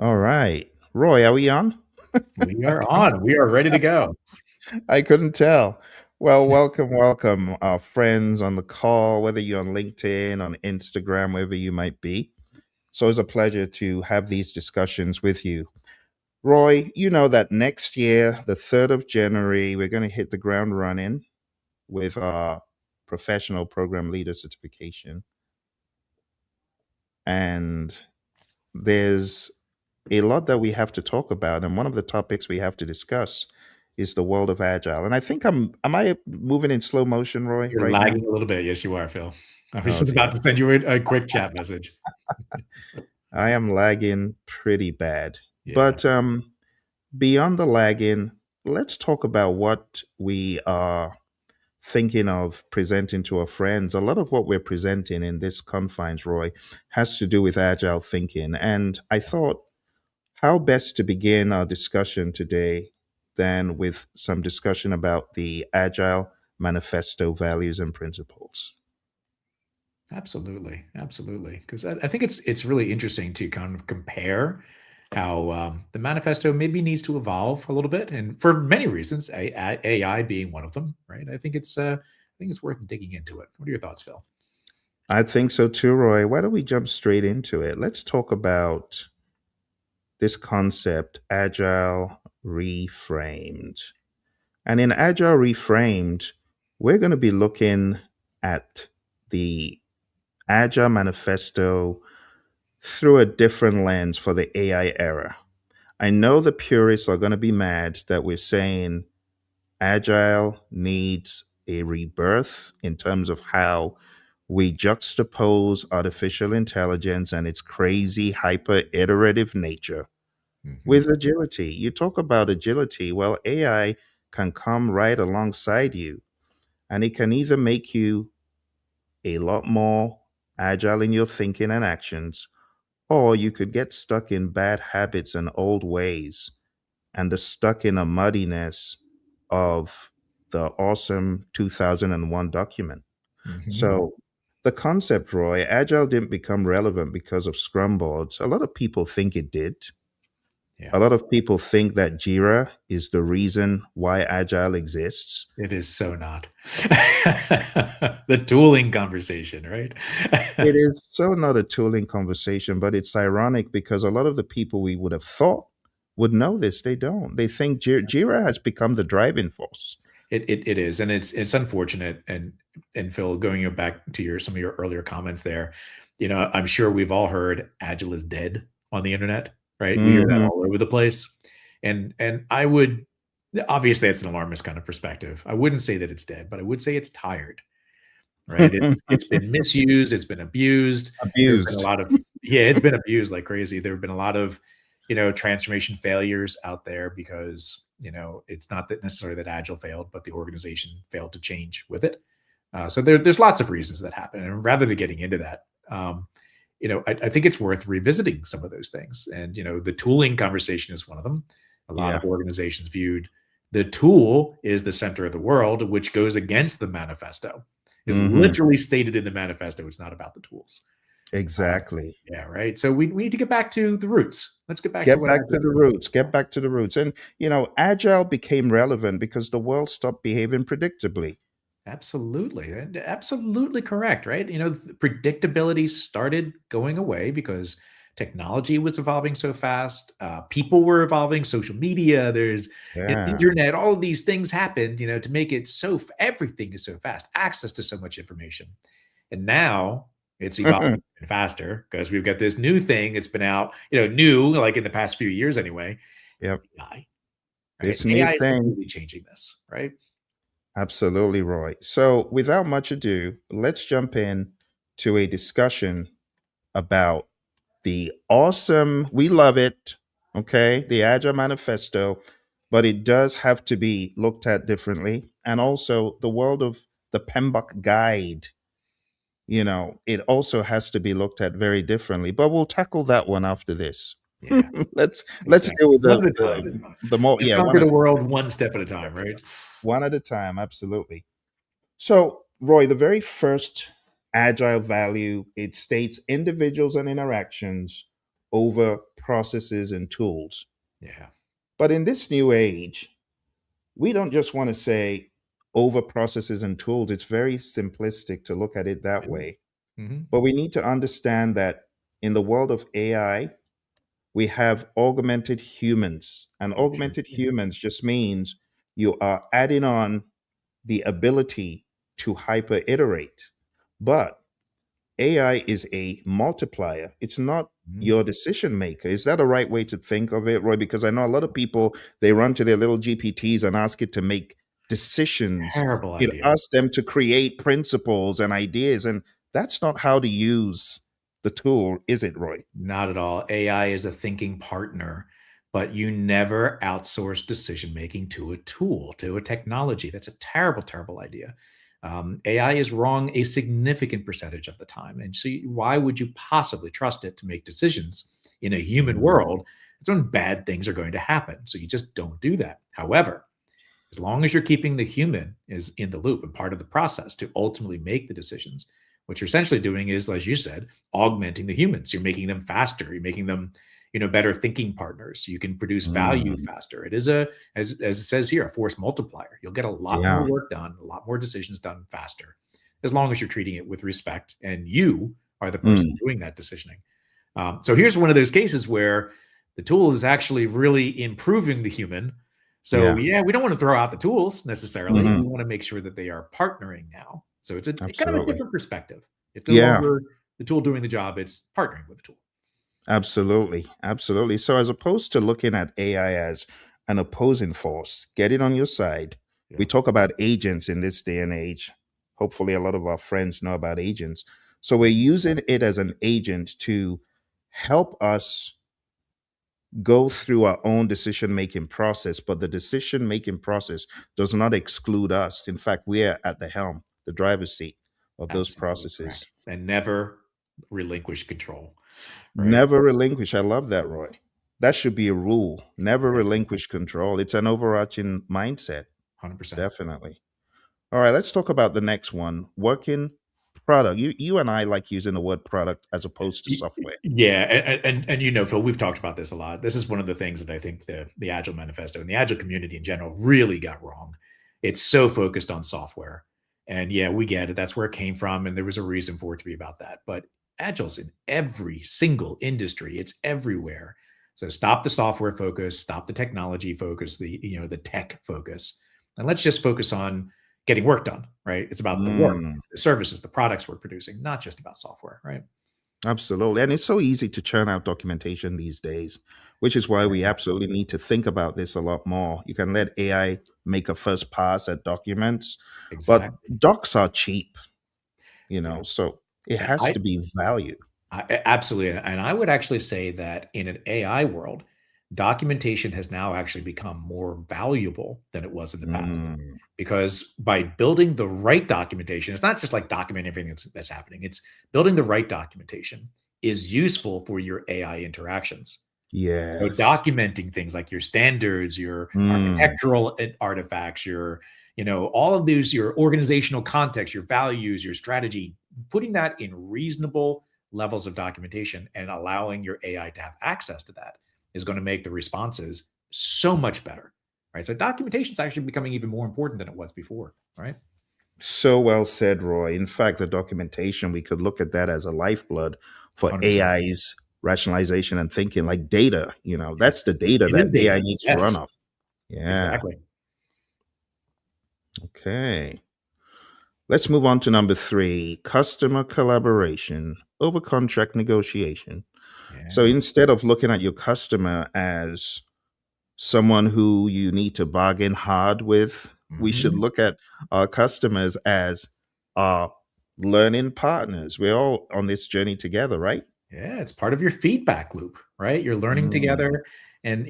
All right. Roy, are we on? We are on. We are ready to go. I couldn't tell. Well, welcome, our friends on the call, whether you're on LinkedIn, on Instagram, wherever you might be. So it's a pleasure to have these discussions with you. Roy, you know that next year, the 3rd of January, we're going to hit the ground running with our professional program leader certification. And there's a lot that we have to talk about, and one of the topics we have to discuss is the world of agile. And I think am I moving in slow motion, Roy, You're right now? lagging a little bit. Yes, you are, Phil. I was Oh just about dear, to send you a quick chat message. I am lagging pretty bad. Yeah, But beyond the lagging, let's talk about what we are thinking of presenting to our friends. A lot of what we're presenting in this confines, Roy, has to do with agile thinking. And I thought, how best to begin our discussion today than with some discussion about the Agile Manifesto values and principles? absolutely, absolutely. Because I think it's really interesting to kind of compare how the manifesto maybe needs to evolve a little bit, and for many reasons, AI being one of them. Right? I think it's worth digging into it. What are your thoughts, Phil? I think so too, Roy. Why don't we jump straight into it? Let's talk about this concept, Agile Reframed. And in Agile Reframed, we're going to be looking at the Agile Manifesto through a different lens for the AI era. I know the purists are going to be mad that we're saying Agile needs a rebirth in terms of how we juxtapose artificial intelligence and its crazy hyper iterative nature Hmm. with agility. You talk about agility, well, AI can come right alongside you and it can either make you a lot more agile in your thinking and actions, or you could get stuck in bad habits and old ways and the stuck in a muddiness of the awesome 2001 document. Hmm. So, the concept, Roy, Agile didn't become relevant because of Scrum boards. A lot of people think it did. Yeah. A lot of people think that Jira is the reason why Agile exists. It is so not. The tooling conversation, right? It is so not a tooling conversation, but it's ironic because a lot of the people we would have thought would know this, they don't. They think Jira has become the driving force. It is, and it's unfortunate. And Phil, going back to your some of your earlier comments there, I'm sure we've all heard "Agile is dead" on the internet, right? We hear that Hmm. all over the place, and I would obviously it's an alarmist kind of perspective. I wouldn't say that it's dead, but I would say it's tired, right? It's been misused, it's been abused. There have been a Abused. lot of yeah, it's been abused like crazy. There have been a lot of transformation failures out there because it's not that necessarily that Agile failed, but the organization failed to change with it. So there's lots of reasons that happen, and rather than getting into that, I think it's worth revisiting some of those things. And the tooling conversation is one of them. A lot Yeah. of organizations viewed the tool is the center of the world, which goes against the manifesto. Is Hmm. literally stated in the manifesto. It's not about the tools. Exactly. Yeah, right. So we need to get back to the roots. Let's get back to Get what back to Agile the is. roots. Get back to the roots. And, Agile became relevant because the world stopped behaving predictably. Absolutely. And absolutely correct, right? Predictability started going away because technology was evolving so fast. People were evolving, social media, there's an Yeah. internet, all of these things happened, to make it everything is so fast, access to so much information. And now it's evolving even faster because we've got this new thing that's been out, new, like in the past few years anyway, Yep. AI, right? This new AI is thing. completely changing this, right? Absolutely, Roy. So, without much ado, let's jump in to a discussion about the awesome, we love it, okay, the Agile Manifesto, but it does have to be looked at differently. And also the world of the PMBOK guide, it also has to be looked at very differently. But we'll tackle that one after this. Yeah, Let's exactly. deal with One at a time. the more, Let's yeah, conquer the world one step at a time, right? one at a time, absolutely. So, Roy, the very first agile value, it states individuals and interactions over processes and tools. Yeah. But in this new age, we don't just want to say over processes and tools. It's very simplistic to look at it that It is. way. Mhm. But we need to understand that in the world of AI, we have augmented humans. And You sure augmented do. humans just means you are adding on the ability to hyper iterate. But AI is a multiplier. It's not Mhm. your decision maker. Is that a right way to think of it, Roy? Because I know a lot of people, they run to their little GPTs and ask it to make decisions. Terrible It idea. asks them to create principles and ideas. And that's not how to use the tool, is it, Roy? Not at all. AI is a thinking partner, but you never outsource decision making to a tool, to a technology. That's a terrible, terrible idea. AI is wrong a significant percentage of the time. And so, why would you possibly trust it to make decisions in a human Mm, world? It's when bad things are going to happen. So, you just don't do that. However, as long as you're keeping the human is in the loop and part of the process to ultimately make the decisions, what you're essentially doing is, as you said, augmenting the humans. You're making them faster. You're making them, better thinking partners. You can produce value mm, faster. It is as it says here, a force multiplier. You'll get a lot more yeah. work done, a lot more decisions done faster, as long as you're treating it with respect and you are the person Mm, doing that decisioning. So here's one of those cases where the tool is actually really improving the human. So yeah. yeah, we don't want to throw out the tools necessarily. We Hmm. want to make sure that they are partnering now. So it's a kind of a Absolutely. different perspective. It's no Yeah. longer the tool doing the job; it's partnering with the tool. Absolutely. Absolutely. So, as opposed to looking at AI as an opposing force, get it on your side. We Yeah, talk about agents in this day and age. Hopefully, a lot of our friends know about agents. So, we're mhm, using it as an agent to help us go through our own decision making process. But the decision making process does not exclude us. In fact, we are at the helm, the driver's seat of those absolutely processes. correct. And never relinquish control. Right? Never relinquish. I love that, Roy. That should be a rule. Never Yes, relinquish control. It's an overarching mindset. 100%. Definitely. All right, let's talk about the next one. Working product. You and I like using the word product as opposed to software. Yeah, and Phil, we've talked about this a lot. This is one of the things that I think the Agile Manifesto and the Agile community in general really got wrong. It's so focused on software, and yeah, we get it. That's where it came from, and there was a reason for it to be about that. But Agile's in every single industry. It's everywhere. So stop the software focus, stop the technology focus, the tech focus, and let's just focus on getting work done. Right? It's about the work, Mm, it's the services, the products we're producing, not just about software. Right? absolutely. And it's so easy to churn out documentation these days, which is why we absolutely need to think about this a lot more. You can let AI make a first pass at documents, but Exactly. docs are cheap, Yeah. so it And has to be value. absolutely, and I would actually say that in an AI world, documentation has now actually become more valuable than it was in the past. Mm, Because by building the right documentation, it's not just like documenting everything that's happening. It's building the right documentation is useful for your AI interactions. So yes. documenting things like your standards, your Mm. architectural artifacts, all of these, your organizational context, your values, your strategy, putting that in reasonable levels of documentation and allowing your AI to have access to that is going to make the responses so much better. Right. So documentation is actually becoming even more important than it was before. Right. So well said, Roy. In fact, the documentation, we could look at that as a lifeblood for 100%. AI's rationalization and thinking, like data. Yes. That's the data It is that AI data. needs to run Yes. off. Yeah. Exactly. Okay. Let's move on to number three, customer collaboration over contract negotiation. So Yeah. instead of looking at your customer as someone who you need to bargain hard with, we should Mhm. look at our customers as our learning partners. We're all on this journey together, right? Yeah, it's part of your feedback loop, right? You're learning Mm. together and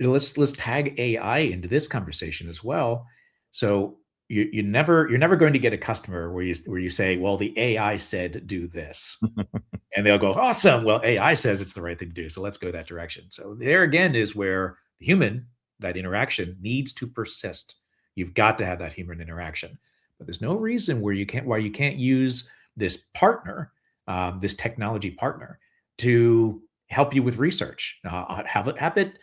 let's tag AI into this conversation as well. So you're never going to get a customer where you say, "Well, the AI said do this." And they'll go, "Awesome. Well, AI says it's the right thing to do, so let's go that direction." So there again is where the human, that interaction needs to persist. You've got to have that human interaction. But there's no reason why you can't use this partner, this technology partner to help you with research. Have it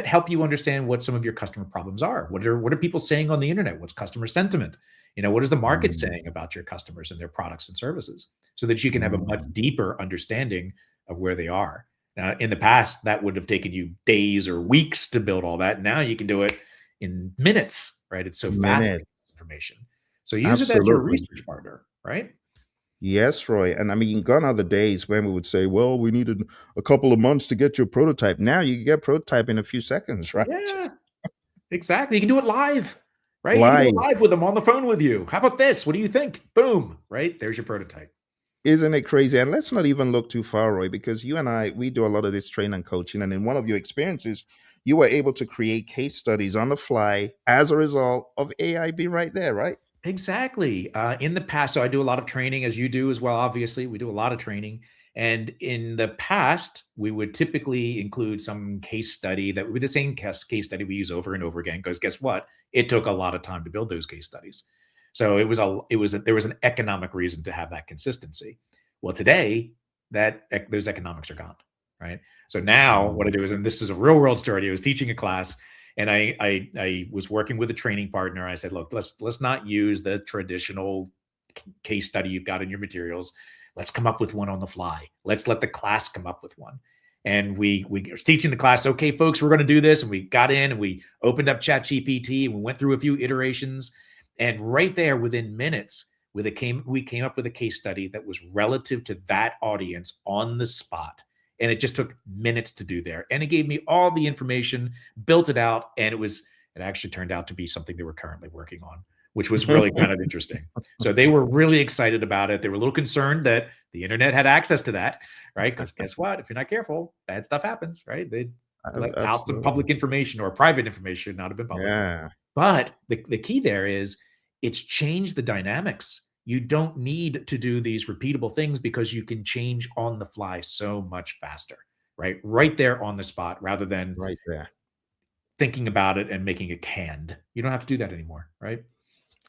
help you understand what some of your customer problems are. What are people saying on the internet? What's customer sentiment? What is the market Mm, saying about your customers and their products and services, so that you can have a much mm. deeper understanding of where they are. Now, in the past, that would have taken you days or weeks to build all that. Now you can do it in minutes, right? It's so fast Minute. information. So use it as your Absolutely. research partner, right? Yes, Roy. And I mean, gone are the days when we would say, well, we needed a couple of months to get your prototype. Now you can get prototype in a few seconds, right? Yeah. Just Exactly. You can do it live, right? You can do it live. live with them on the phone with you. How about this? What do you think? Boom, right? There's your prototype. Isn't it crazy? And let's not even look too far, Roy, because you and I, we do a lot of this training and coaching. And in one of your experiences, you were able to create case studies on the fly as a result of AI being right there, right? Exactly. In the past, so I do a lot of training, as you do as well. Obviously, we do a lot of training. And in the past, we would typically include some case study that would be the same case study we use over and over again. Because guess what? It took a lot of time to build those case studies. So there was an economic reason to have that consistency. Well, today those economics are gone, right? So now what I Mm. do is, and this is a real world story. I was teaching a class, and I was working with a training partner. I said, look, let's not use the traditional case study you've got in your materials. Let's come up with one on the fly. Let's let the class come up with one. And we were teaching the class, okay, folks, we're going to do this. And we got in and we opened up Chat GPT and we went through a few iterations. And right there, within minutes, we came up with a case study that was relative to that audience on the spot. And it just took minutes to do there. And it gave me all the information, built it out, and it actually turned out to be something they were currently working on, which was really kind of interesting. So they were really excited about it. They were a little concerned that the internet had access to that, right? Because guess what? If you're not careful, bad stuff happens, right? They let out some Absolutely. public information, or private information should not have been public. Yeah. But the key there is it's changed the dynamics. You don't need to do these repeatable things because you can change on the fly so much faster, right? Right there on the spot, rather than Right there. thinking about it and making it canned. You don't have to do that anymore, right?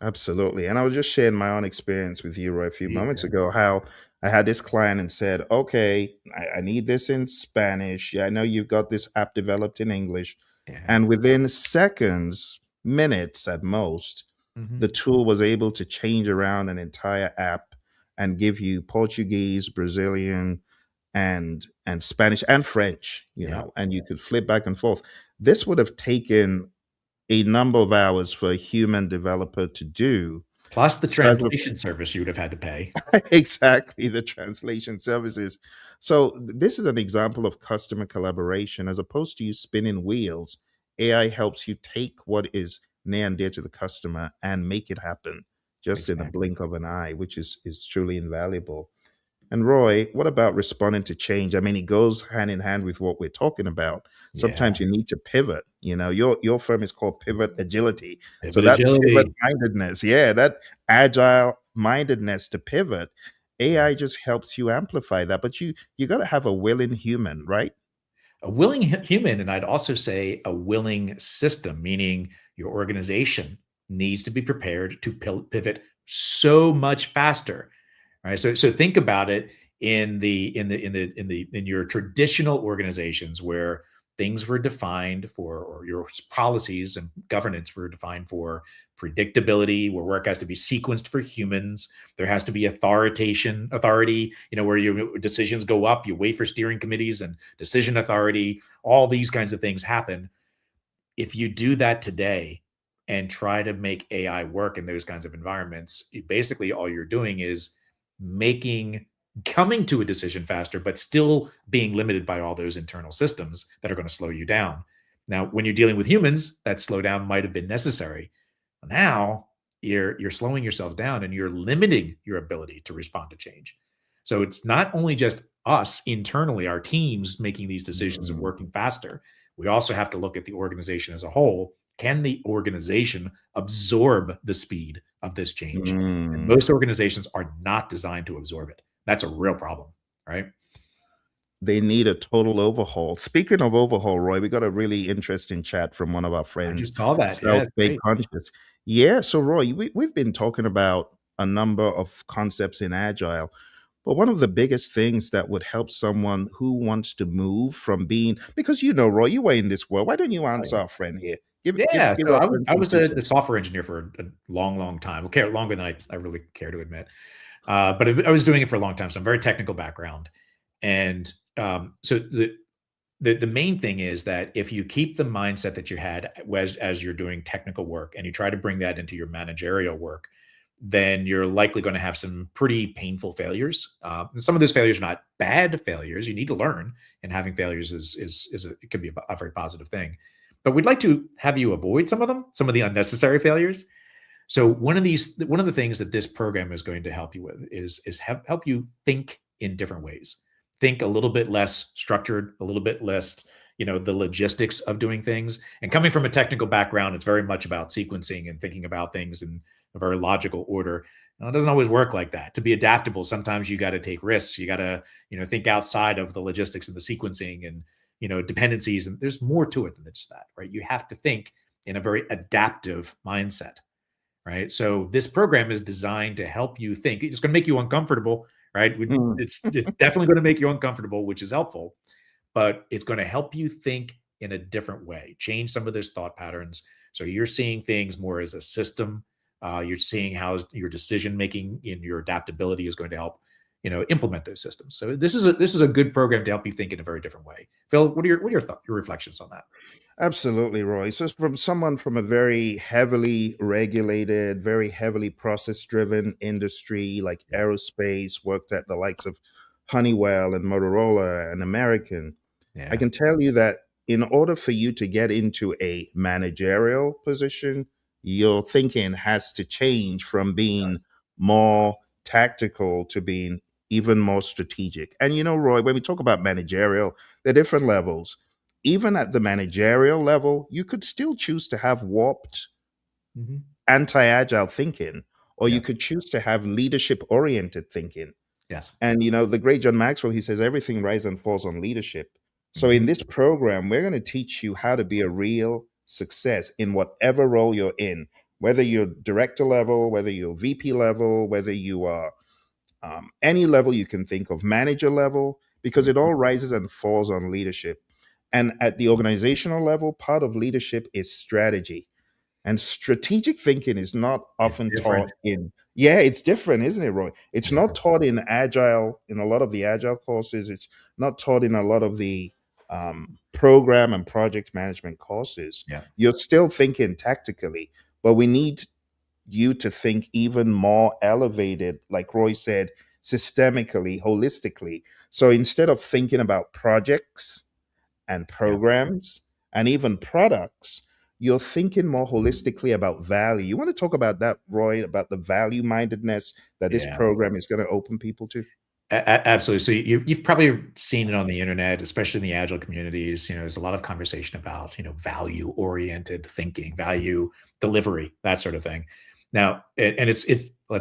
Absolutely. And I was just sharing my own experience with you, Roy, a few There you moments go. ago, how I had this client and said, okay, I need this in Spanish. Yeah, I know you've got this app developed in English. Yeah. And within seconds, minutes at most, the Mhm. tool was able to change around an entire app and give you Portuguese, Brazilian, and Spanish and French, Yeah. and you could flip back and forth. This would have taken a number of hours for a human developer to do. Plus the So as a translation service you would have had to pay. exactly, the translation services. So this is an example of customer collaboration. As opposed to you spinning wheels, AI helps you take what is near and dear to the customer and make it happen just in a Exactly. blink of an eye, which is truly invaluable. And Roy, what about responding to change? I mean, it goes hand in hand with what we're talking about. Yeah. Sometimes you need to pivot. Your firm is called Pivot Agility. So Pivot that pivot agility. mindedness, yeah, that agile mindedness to pivot, AI just helps you amplify that. But you got to have a willing human, right? A willing human, and I'd also say a willing system, meaning your organization needs to be prepared to pivot so much faster. Right. So think about it in your traditional organizations, where things were defined for, or your policies and governance were defined for predictability, where work has to be sequenced for humans. There has to be authority, where your decisions go up, you wait for steering committees and decision authority. All these kinds of things happen. If you do that today and try to make AI work in those kinds of environments, basically all you're doing is making coming to a decision faster, but still being limited by all those internal systems that are going to slow you down. Now, when you're dealing with humans, that slowdown might have been necessary. Now you're slowing yourself down and you're limiting your ability to respond to change. So it's not only just us internally, our teams making these decisions and Mm, working faster. We also have to look at the organization as a whole. Can the organization absorb the speed of this change? And mm. most organizations are not designed to absorb it. That's a real problem, right? They need a total overhaul. Speaking of overhaul, Roy, we got a really interesting chat from one of our I friends, just saw that. Yeah, Self it's Big great. Conscious. Yeah, so Roy, we've been talking about a number of concepts in Agile. But one of the biggest things that would help someone who wants to move from being, because you know, Roy, you were in this world. Why don't you Oh, answer yeah. our friend here? Give Yeah, so our friend I some was two the cents. software engineer for a long, long time. Okay, longer than I really care to admit. But I was doing it for a long time, so I'm very technical background. And so the main thing is that if you keep the mindset that you had as you're doing technical work and you try to bring that into your managerial work, then you're likely going to have some pretty painful failures. And some of those failures are not bad failures. You need to learn, and having failures it can be a very positive thing. But we'd like to have you avoid some of them, some of the unnecessary failures. So one of the things that this program is going to help you with is help you think in different ways. Think a little bit less structured, a little bit less, the logistics of doing things. And coming from a technical background, it's very much about sequencing and thinking about things in a very logical order. Now, it doesn't always work like that. To be adaptable, sometimes you got to take risks. You got to, think outside of the logistics and the sequencing and, dependencies. And there's more to it than just that, right? You have to think in a very adaptive mindset, right? So this program is designed to help you think. It's going to make you uncomfortable, right? Mm. It's definitely going to make you uncomfortable, which is helpful, but it's going to help you think in a different way, change some of those thought patterns. So you're seeing things more as a system. You're seeing how your decision making and your adaptability is going to help, implement those systems. So this is a good program to help you think in a very different way. Phil, what are your reflections on that? Absolutely, Roy. So, from someone from a very heavily regulated, very heavily process driven industry like Yeah, aerospace, worked at the likes of Honeywell and Motorola and American, I yeah, can tell you that in order for you to get into a managerial position, your thinking has to change from it being does. more tactical to being even more strategic. And you know, Roy, when we talk about managerial, there are different levels. Even at the managerial level, you could still choose to have warped Hmm. anti agile thinking, or you Yeah. could choose to have leadership oriented thinking. Yes. And you know, the great John Maxwell, he says everything rises and falls on leadership. So Hmm. in this program, we're going to teach you how to be a real success in whatever role you're in, whether you're director level, whether you're VP level, whether you are any level you can think of, manager level, because it all rises and falls on leadership. And at the organizational level, part of leadership is strategy. And strategic thinking is not It's often different. taught in, yeah, it's different, isn't it, Roy? It's Yeah. not taught in agile, in a lot of the agile courses. It's not taught in a lot of the program and project management courses. Yeah. You're still thinking tactically, but we need you to think even more elevated, like Roy said, systemically, holistically. So instead of thinking about projects, and Yeah. programs and even products, you're thinking more holistically about value. You want to talk about that, Roy, about the value mindedness that this Yeah. program is going to open people to? Absolutely. So you've probably seen it on the internet, especially in the agile communities. There's a lot of conversation about value oriented thinking, value delivery, that sort of thing. Now, and it's a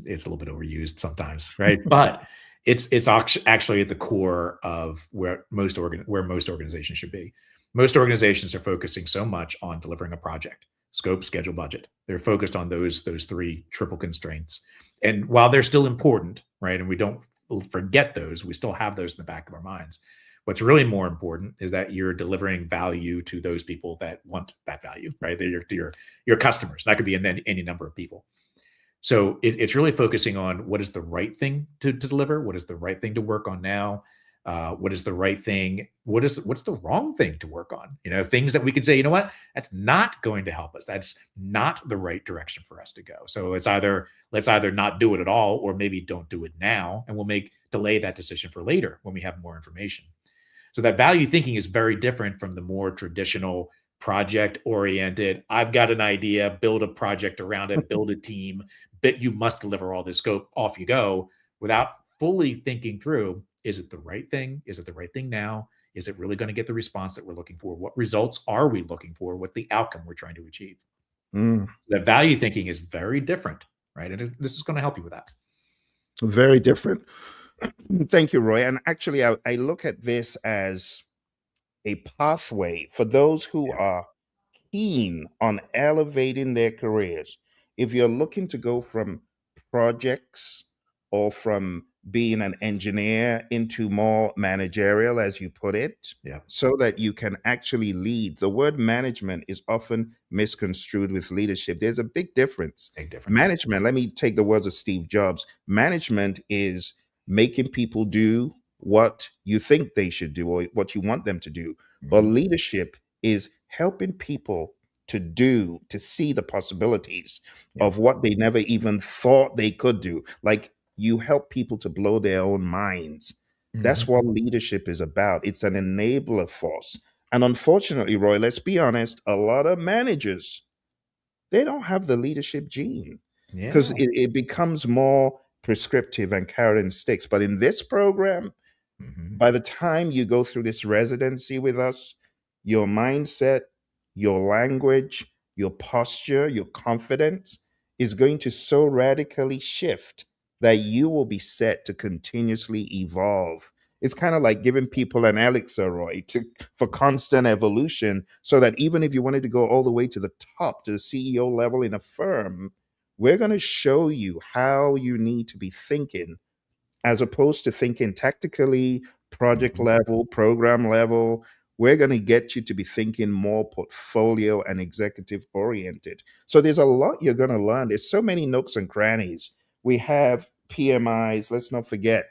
little bit overused sometimes, right? But it's actually at the core of where most organizations should be. Most organizations are focusing so much on delivering a project: scope, schedule, budget. They're focused on those three triple constraints. And while they're still important, right, and we don't forget those, we still have those in the back of our minds. What's really more important is that you're delivering value to those people that want that value, right? They're your customers. That could be any number of people. So it's really focusing on what is the right thing to deliver, what is the right thing to work on now, what is the right thing, what's the wrong thing to work on. Things that we can say, what, that's not going to help us. That's not the right direction for us to go. So let's either not do it at all, or maybe don't do it now, and we'll delay that decision for later when we have more information. So that value thinking is very different from the more traditional project oriented. I've got an idea, build a project around it, build a team, but you must deliver all this scope, off you go, without fully thinking through, is it the right thing? Is it the right thing now? Is it really going to get the response that we're looking for? What results are we looking for? What the outcome we're trying to achieve? Mm, The value thinking is very different, right? And this is going to help you with that. very different. Thank you, Roy. And actually, I look at this as a pathway for those who Yeah. are keen on elevating their careers. If you're looking to go from projects or from being an engineer into more managerial, as you put it, Yeah. so that you can actually lead. The word management is often misconstrued with leadership. There's a big difference. Big difference. Management, let me take the words of Steve Jobs, management is making people do what you think they should do or what you want them to do. But Mhm. leadership is helping people to do, to see the possibilities Yeah. of what they never even thought they could do. Like you help people to blow their own minds. That's Mhm. what leadership is about. It's an enabler force. And unfortunately, Roy, let's be honest, a lot of managers, they don't have the leadership gene because Yeah. it becomes more prescriptive and carrot and sticks. But in this program, Mhm. by the time you go through this residency with us, your mindset, your language, your posture, your confidence is going to so radically shift that you will be set to continuously evolve. It's kind of like giving people an elixir, Roy, for constant evolution, so that even if you wanted to go all the way to the top, to the CEO level in a firm, we're going to show you how you need to be thinking as opposed to thinking tactically, project Mhm. level, program level. We're going to get you to be thinking more portfolio and executive oriented. So there's a lot you're going to learn. There's so many nooks and crannies. We have PMIs, let's not forget,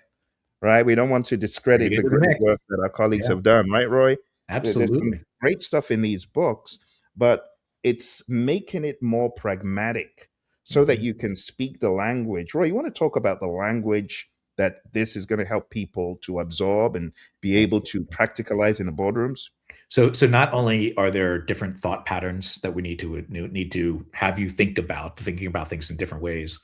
right? We don't want to Bring it discredit the into the great mix. work that our colleagues Yeah. have done, right, Roy? There's some Absolutely. great stuff in these books, but it's making it more pragmatic so that Mhm. you can speak the language. Roy, you want to talk about the language that this is going to help people to absorb and be able to Absolutely. practicalize in the boardrooms? So not only are there different thought patterns that we need to have you think about, thinking about things in different ways.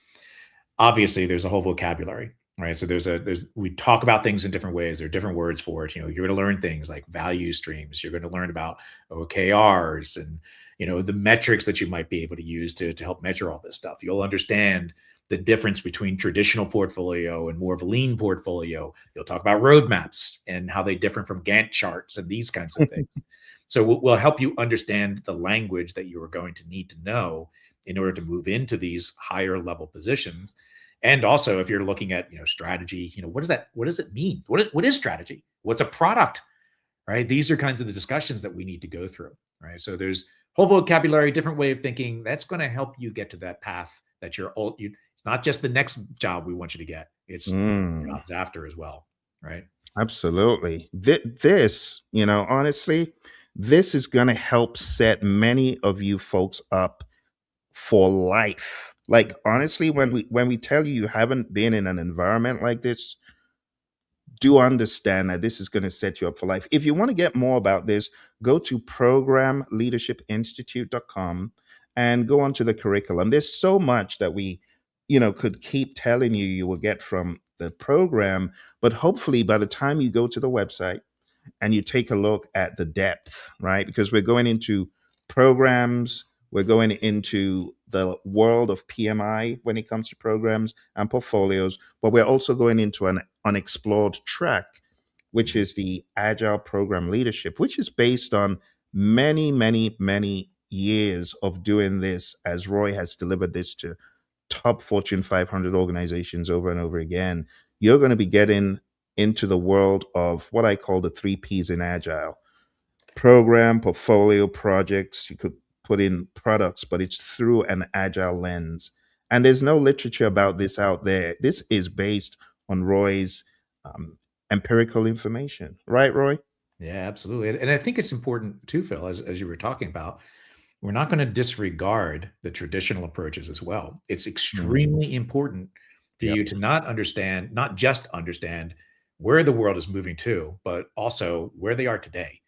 Obviously, there's a whole vocabulary, right? So there's we talk about things in different ways. There are different words for it. You're going to learn things like value streams. You're going to learn about OKRs and the metrics that you might be able to use to help measure all this stuff. You'll understand the difference between traditional portfolio and more of a lean portfolio. You'll talk about roadmaps and how they differ from Gantt charts and these kinds of things. So we'll help you understand the language that you are going to need to know in order to move into these higher level positions. And also, if you're looking at strategy, what does it mean? What is strategy? What's a product? Right? These are kinds of the discussions that we need to go through. Right? So there's whole vocabulary, different way of thinking. That's going to help you get to that path that you're all. It's not just the next job we want you to get. It's Mm, jobs after as well. Right? absolutely. This, honestly, this is going to help set many of you folks up for life. Like honestly, when we tell you you haven't been in an environment like this, do understand that this is going to set you up for life. If you want to get more about this, go to programleadershipinstitute.com and go onto the curriculum. There's so much that we, could keep telling you you will get from the program, but hopefully by the time you go to the website and you take a look at the depth, right? Because we're going into programs, we're going into the world of PMI when it comes to programs and portfolios, but we're also going into an unexplored track, which Mhm. is the Agile program leadership, which is based on many, many, many years of doing this as Roy has delivered this to top Fortune 500 organizations over and over again. You're going to be getting into the world of what I call the three P's in Agile: program, portfolio, projects. You could put in products, but it's through an Agile lens. And there's no literature about this out there. This is based on Roy's um, empirical information. Right, Roy? Yeah, absolutely. And I think it's important too, Phil, as you were talking about, we're not going to disregard the traditional approaches as well. It's Mhm. extremely important for Yep. you to not just understand where the world is moving to, but also where they are today,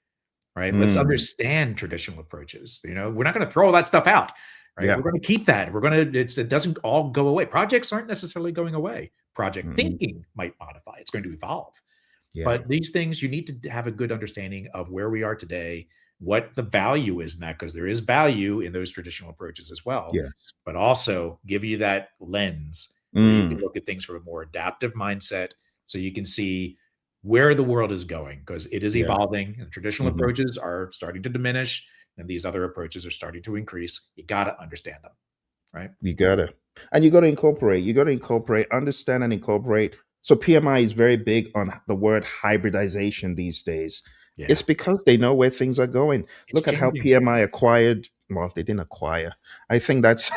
right? Let's Mm. understand traditional approaches. We're not going to throw all that stuff out, right? Yeah. We're going to keep that. It doesn't all go away. Projects aren't necessarily going away. Project Mm-mm. thinking might modify. It's going to evolve. Yeah. But these things, you need to have a good understanding of where we are today, what the value is in that, because there is value in those traditional approaches as well, Yeah. but also give you that lens where you can Mm. look at things from a more adaptive mindset so you can see where the world is going because it is Yeah. evolving and traditional Mhm. approaches are starting to diminish and these other approaches are starting to increase. You got to understand them, right? You gotta. And you gotta incorporate. You gotta incorporate, understand and incorporate So PMI is very big on the word hybridization these days. It's Yeah. because they know where things are going. It's Look at how changing. PMI acquired. Well, they didn't acquire. I think that's.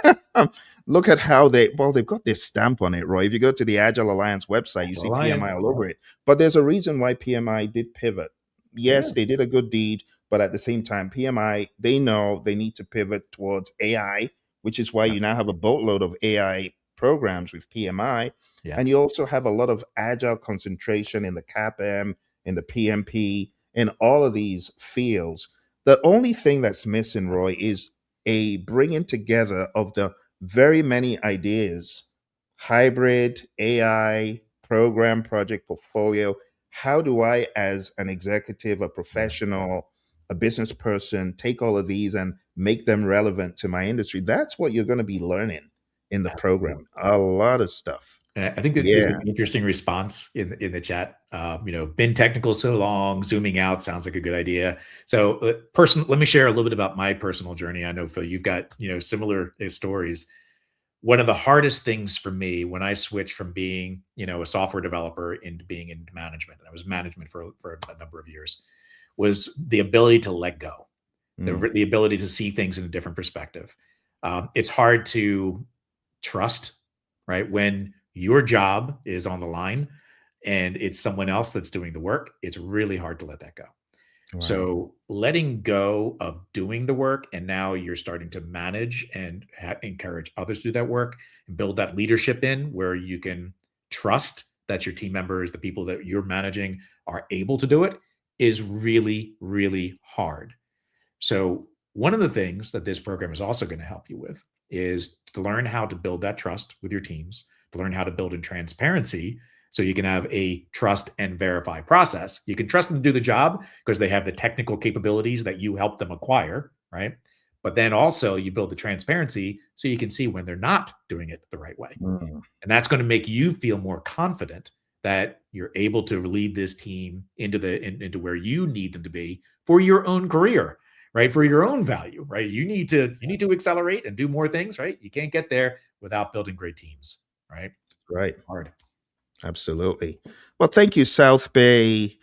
Look at how they. Well, they've got their stamp on it, Roy. If you go to the Agile Alliance website, you Agile see PMI Alliance. all Yep. over it. But there's a reason why PMI did pivot. Yeah. Yes, they did a good deed, but at the same time, PMI they know they need to pivot towards AI, which is why Yep. you now have a boatload of AI programs with PMI, Yep. and you also have a lot of agile concentration in the CAPM, in the PMP, in all of these fields. The only thing that's missing, Yep. Roy, is a bringing together of the very many ideas hybrid, AI, program, project, portfolio. How do I, as an executive, a Yeah. professional, a business person, take all of these and make them relevant to my industry? That's what you're going to be learning in the program. Absolutely. A lot of stuff. And I think that there's Yeah. an interesting response in the chat. Been technical so long, zooming out sounds like a good idea. So, let me share a little bit about my personal journey. I know Phil, you've got similar stories. One of the hardest things for me when I switched from being a software developer into being in management, and I was management for a number of years, was the ability to let go, Mm, the ability to see things in a different perspective. It's hard to trust, right? When your job is on the line and it's someone else that's doing the work, it's really hard to let that go. right. So letting go of doing the work, and now you're starting to manage and encourage others to do that work and build that leadership in where you can trust that your team members, the people that you're managing, are able to do it is really, really hard. So, one of the things that this program is also going to help you with is to learn how to build that trust with your teams, to learn how to build in transparency so you can have a trust and verify process. You can trust them to do the job because they have the technical capabilities that you help them acquire, right? But then also you build the transparency so you can see when they're not doing it the right way. Mm, And that's going to make you feel more confident that you're able to lead this team into where you need them to be for your own career, right? For your own value, right? You need to accelerate and do more things, right? You can't get there without building great teams, right? right. Hard. Absolutely. Well, thank you, South Bay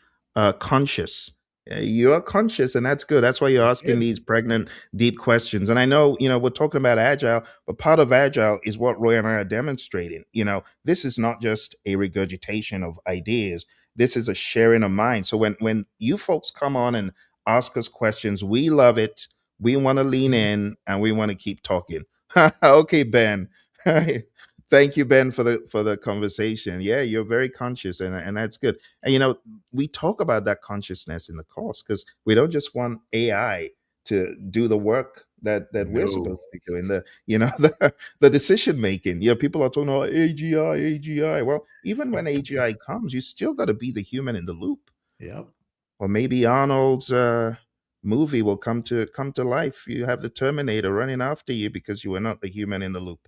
Conscious. You are conscious, and that's good. That's why you're That's asking good. these pregnant, deep questions. And I know, we're talking about agile, but part of agile is what Roy and I are demonstrating. This is not just a regurgitation of ideas. This is a sharing of mind. So when you folks come on and ask us questions, we love it. We want to lean Mhm. in and we want to keep talking. Okay, Ben. Thank you, Ben, for the conversation. Yeah, you're very conscious, and that's good. And we talk about that consciousness in the course because we don't just want AI to do the work that we're supposed No. to be doing. The decision making. People are talking about AGI, AGI. Well, even when AGI comes, you still got to be the human in the loop. Yep. Or maybe Arnold's movie will come to life. You have the Terminator running after you because you were not the human in the loop.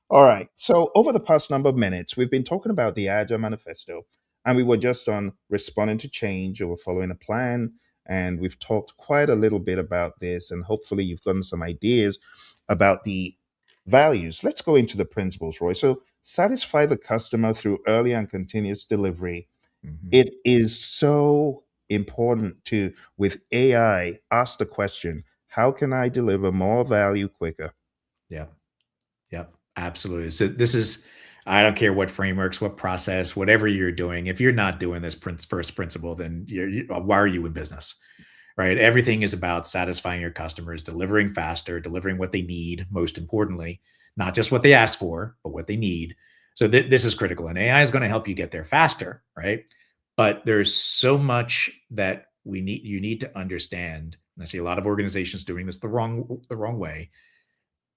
All right. So over the past number of minutes, we've been talking about the Agile Manifesto, and we were just on responding to change or following a plan. And we've talked quite a little bit about this, and hopefully you've gotten some ideas about the values. Let's go into the principles, Roy. So satisfy the customer through early and continuous delivery. Mhm. It is so important to, with AI, ask the question, how can I deliver more value quicker? Yep. Yep, absolutely. So this is I don't care what frameworks, what process, whatever you're doing. If you're not doing this first principle, then why are you in business? Right? Everything is about satisfying your customers, delivering faster, delivering what they need, most importantly, not just what they ask for, but what they need. So this is critical, and AI is going to help you get there faster, right? But there's so much that you need to understand. And I see a lot of organizations doing this the wrong way.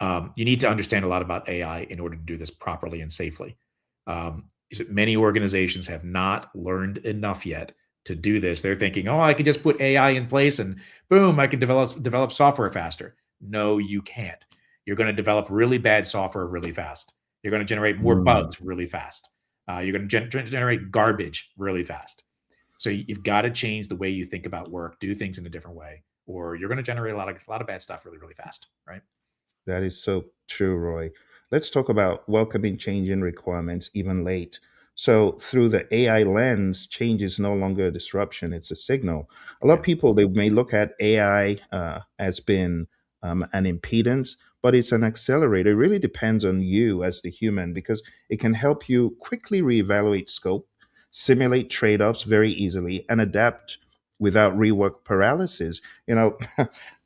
You need to understand a lot about AI in order to do this properly and safely. Many organizations have not learned enough yet to do this. They're thinking, "Oh, I could just put AI in place and boom, I can develop software faster." No, you can't. You're going to develop really bad software really fast. You're going to generate more Mm, bugs really fast. You're going to generate garbage really fast. So you've got to change the way you think about work, do things in a different way, or you're going to generate a lot of bad stuff really, really fast, right? that is so true, Roy. Let's talk about welcoming changing requirements even late. So through the AI lens, change is no longer a disruption; it's a signal. A lot of Yeah. people they may look at AI as being an impedance, but it's an accelerator. It really depends on you as the human because it can help you quickly reevaluate scope, simulate trade-offs very easily, and adapt without rework paralysis. You know,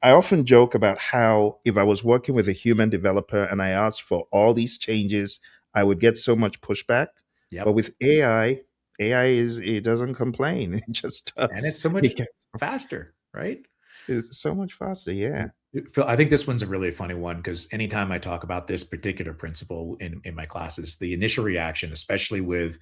I often joke about how if I was working with a human developer and I asked for all these changes, I would get so much pushback. But Yep. with AI, AI is it doesn't complain. It just And does. it's so It much gets faster, right? it's so much faster. Yeah. Phil, I think this one's a really funny one because anytime I talk about this particular principle in my classes, the initial reaction, especially with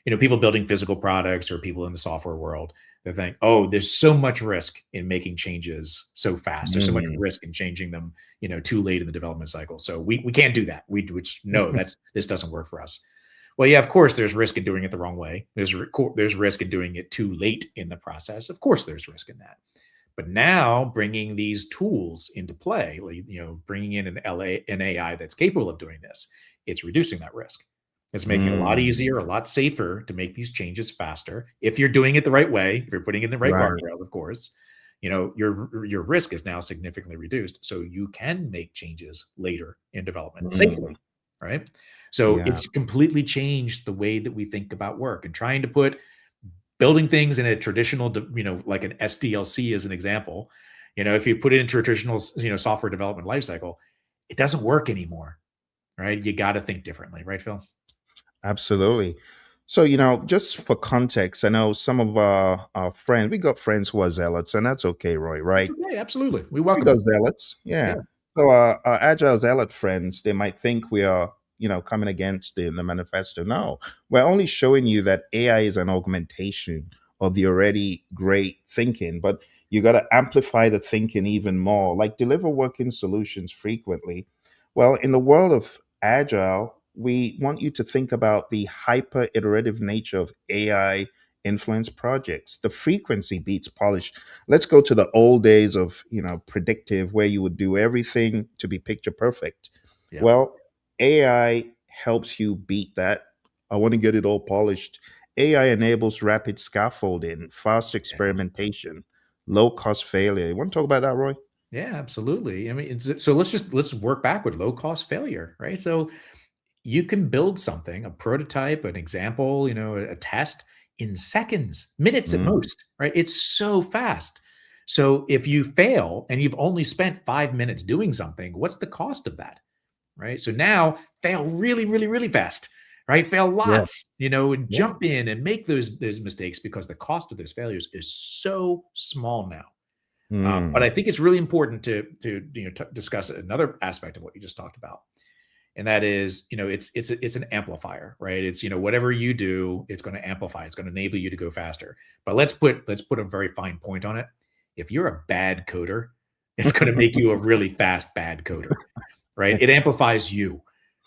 people building physical products or people in the software world, they think, "Oh, there's so much risk in making changes so fast. There's so much Mm. risk in changing them, too late in the development cycle. So we can't do that. Which no, this doesn't work for us." Well, yeah, of course, there's risk in doing it the wrong way. There's risk in doing it too late in the process. Of course, there's risk in that. But now bringing these tools into play, like, bringing in an AI that's capable of doing this, it's reducing that risk. It's making it a lot Mm. easier, a lot safer to make these changes faster. If you're doing it the right way, if you're putting in the right Right. guardrails, of course, your risk is now significantly reduced. So you can make changes later in development Mm. safely, right? So Yeah. it's completely changed the way that we think about work and trying to put building things in a traditional, like an SDLC as an example, if you put it into a traditional, software development lifecycle, it doesn't work anymore, right? You got to think differently, right, Phil? Absolutely. So, just for context, I know some of our friends, we got friends who are zealots, and that's okay, Roy, That's right? okay. Absolutely. We We welcome got it. zealots, Yeah. yeah. So our agile zealot friends, they might think we are, coming against the manifesto. No, we're only showing you that AI is an augmentation of the already great thinking, but you got to amplify the thinking even more, like deliver working solutions frequently. Well, in the world of agile, we want you to think about the hyper iterative nature of AI influenced projects. The frequency beats polish. Let's go to the old days of predictive where you would do everything to be picture perfect. Yep. Well, AI helps you beat that. I want to get it all polished. AI enables rapid scaffolding, fast Yeah. experimentation, low cost failure. You want to talk about that, Roy? Yeah, absolutely. I mean, so let's work backward. Low cost failure, right? So you can build something, a prototype, an example, a test in seconds, minutes at Mm. most, right? It's so fast. So if you fail and you've only spent 5 minutes doing something, what's the cost of that? Right? So now fail really, really, really fast, right? Fail Yeah. lots, and Yeah. jump in and make those mistakes because the cost of those failures is so small now. But Mm. I think it's really important to discuss another aspect of what you just talked about, and that is, it's an amplifier, right? It's, whatever you do, it's going to amplify, it's going to enable you to go faster. But let's put a very fine point on it. If you're a bad coder, it's going to make you a really fast bad coder, right? It amplifies you,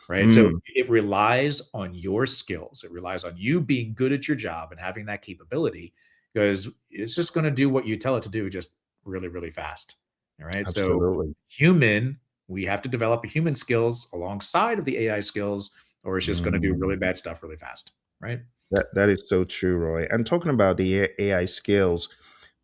right? So Mm. it relies on your skills. It relies on you being good at your job and having that capability because it's just going to do what you tell it to do just really, really fast. All right. So Absolutely. human, we have to develop human skills alongside of the AI skills, or it's just going to do really Mm. bad stuff really fast. Right. That is so true, Roy. And talking about the AI skills,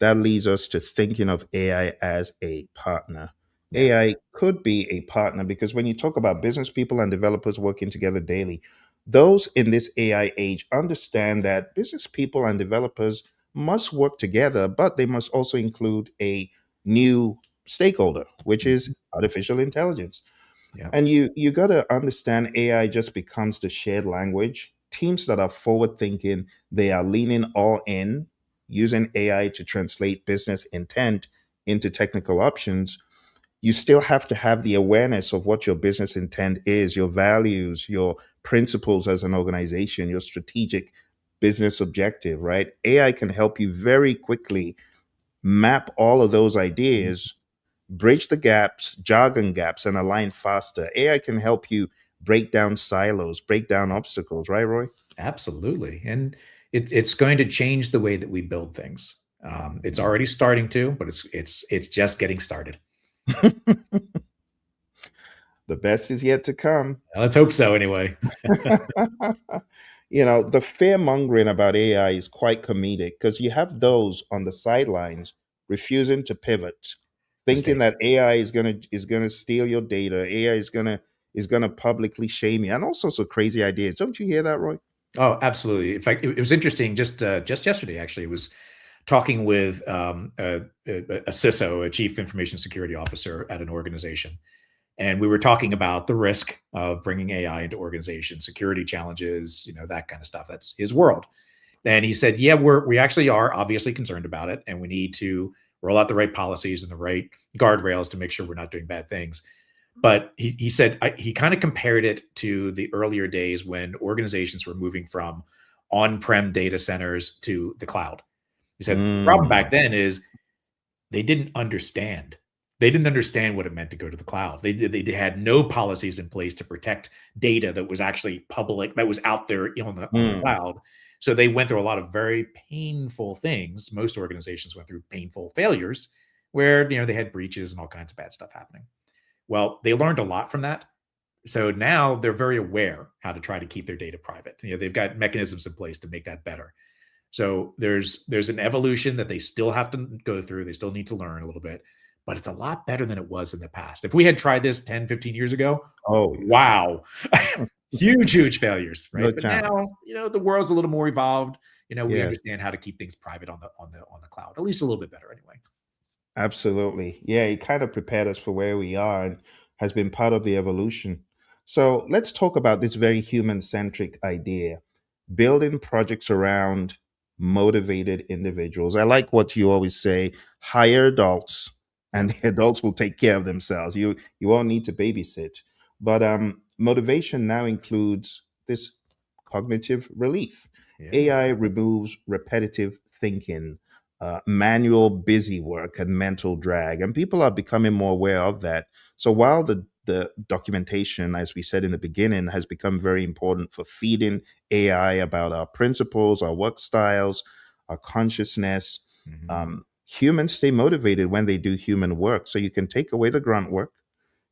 that leads us to thinking of AI as a partner. Yeah. AI could be a partner because when you talk about business people and developers working together daily, those in this AI age understand that business people and developers must work together, but they must also include a new stakeholder, which is Mhm. artificial intelligence. Yeah. And you got to understand AI just becomes the shared language. Teams that are forward thinking, they are leaning all in, using AI to translate business intent into technical options. You still have to have the awareness of what your business intent is, your values, your principles as an organization, your strategic business objective, right? AI can help you very quickly map all of those ideas, bridge the gaps, jargon gaps, and align faster. AI can help you break down silos, break down obstacles, right, Roy? Absolutely. And it's going to change the way that we build things. It's already starting to, but it's just getting started. The best is yet to come. Let's hope so anyway. The fear mongering about AI is quite comedic because you have those on the sidelines refusing to pivot, thinking Mistake. that AI is gonna steal your data. AI is gonna publicly shame you, and all sorts of crazy ideas. Don't you hear that, Roy? Oh, absolutely. In fact, it was interesting just yesterday, actually. It was talking with a CISO, a chief information security officer at an organization. And we were talking about the risk of bringing AI into organizations, security challenges, that kind of stuff. That's his world. And he said, yeah, we actually are obviously concerned about it. And we need to roll out the right policies and the right guardrails to make sure we're not doing bad things. But he said he kind of compared it to the earlier days when organizations were moving from on-prem data centers to the cloud. He said the problem back Mm, then is they didn't understand. They didn't understand what it meant to go to the cloud. They had no policies in place to protect data that was actually public, that was out there on the mm, cloud. So they went through a lot of very painful things. Most organizations went through painful failures where they had breaches and all kinds of bad stuff happening. Well, they learned a lot from that. So now they're very aware how to try to keep their data private. They've got mechanisms in place to make that better. So there's an evolution that they still have to go through. They still need to learn a little bit, but it's a lot better than it was in the past. If we had tried this 10, 15 years ago, oh yeah. wow. Huge, huge failures, No right? But chance. now, the world's a little more evolved. We Yes. understand how to keep things private on the cloud, at least a little bit better anyway. Absolutely. Yeah, it kind of prepared us for where we are and has been part of the evolution. So let's talk about this very human centric idea, building projects around motivated individuals. I like what you always say, hire adults and Yep. the adults will take care of themselves. You won't need to babysit. But motivation now includes this cognitive relief. Yeah. AI removes repetitive thinking, manual busy work and mental drag, and people are becoming more aware of that. So while the documentation, as we said in the beginning, has become very important for feeding AI about our principles, our work styles, our consciousness, Mhm. humans stay motivated when they do human work. So you can take away the grunt work,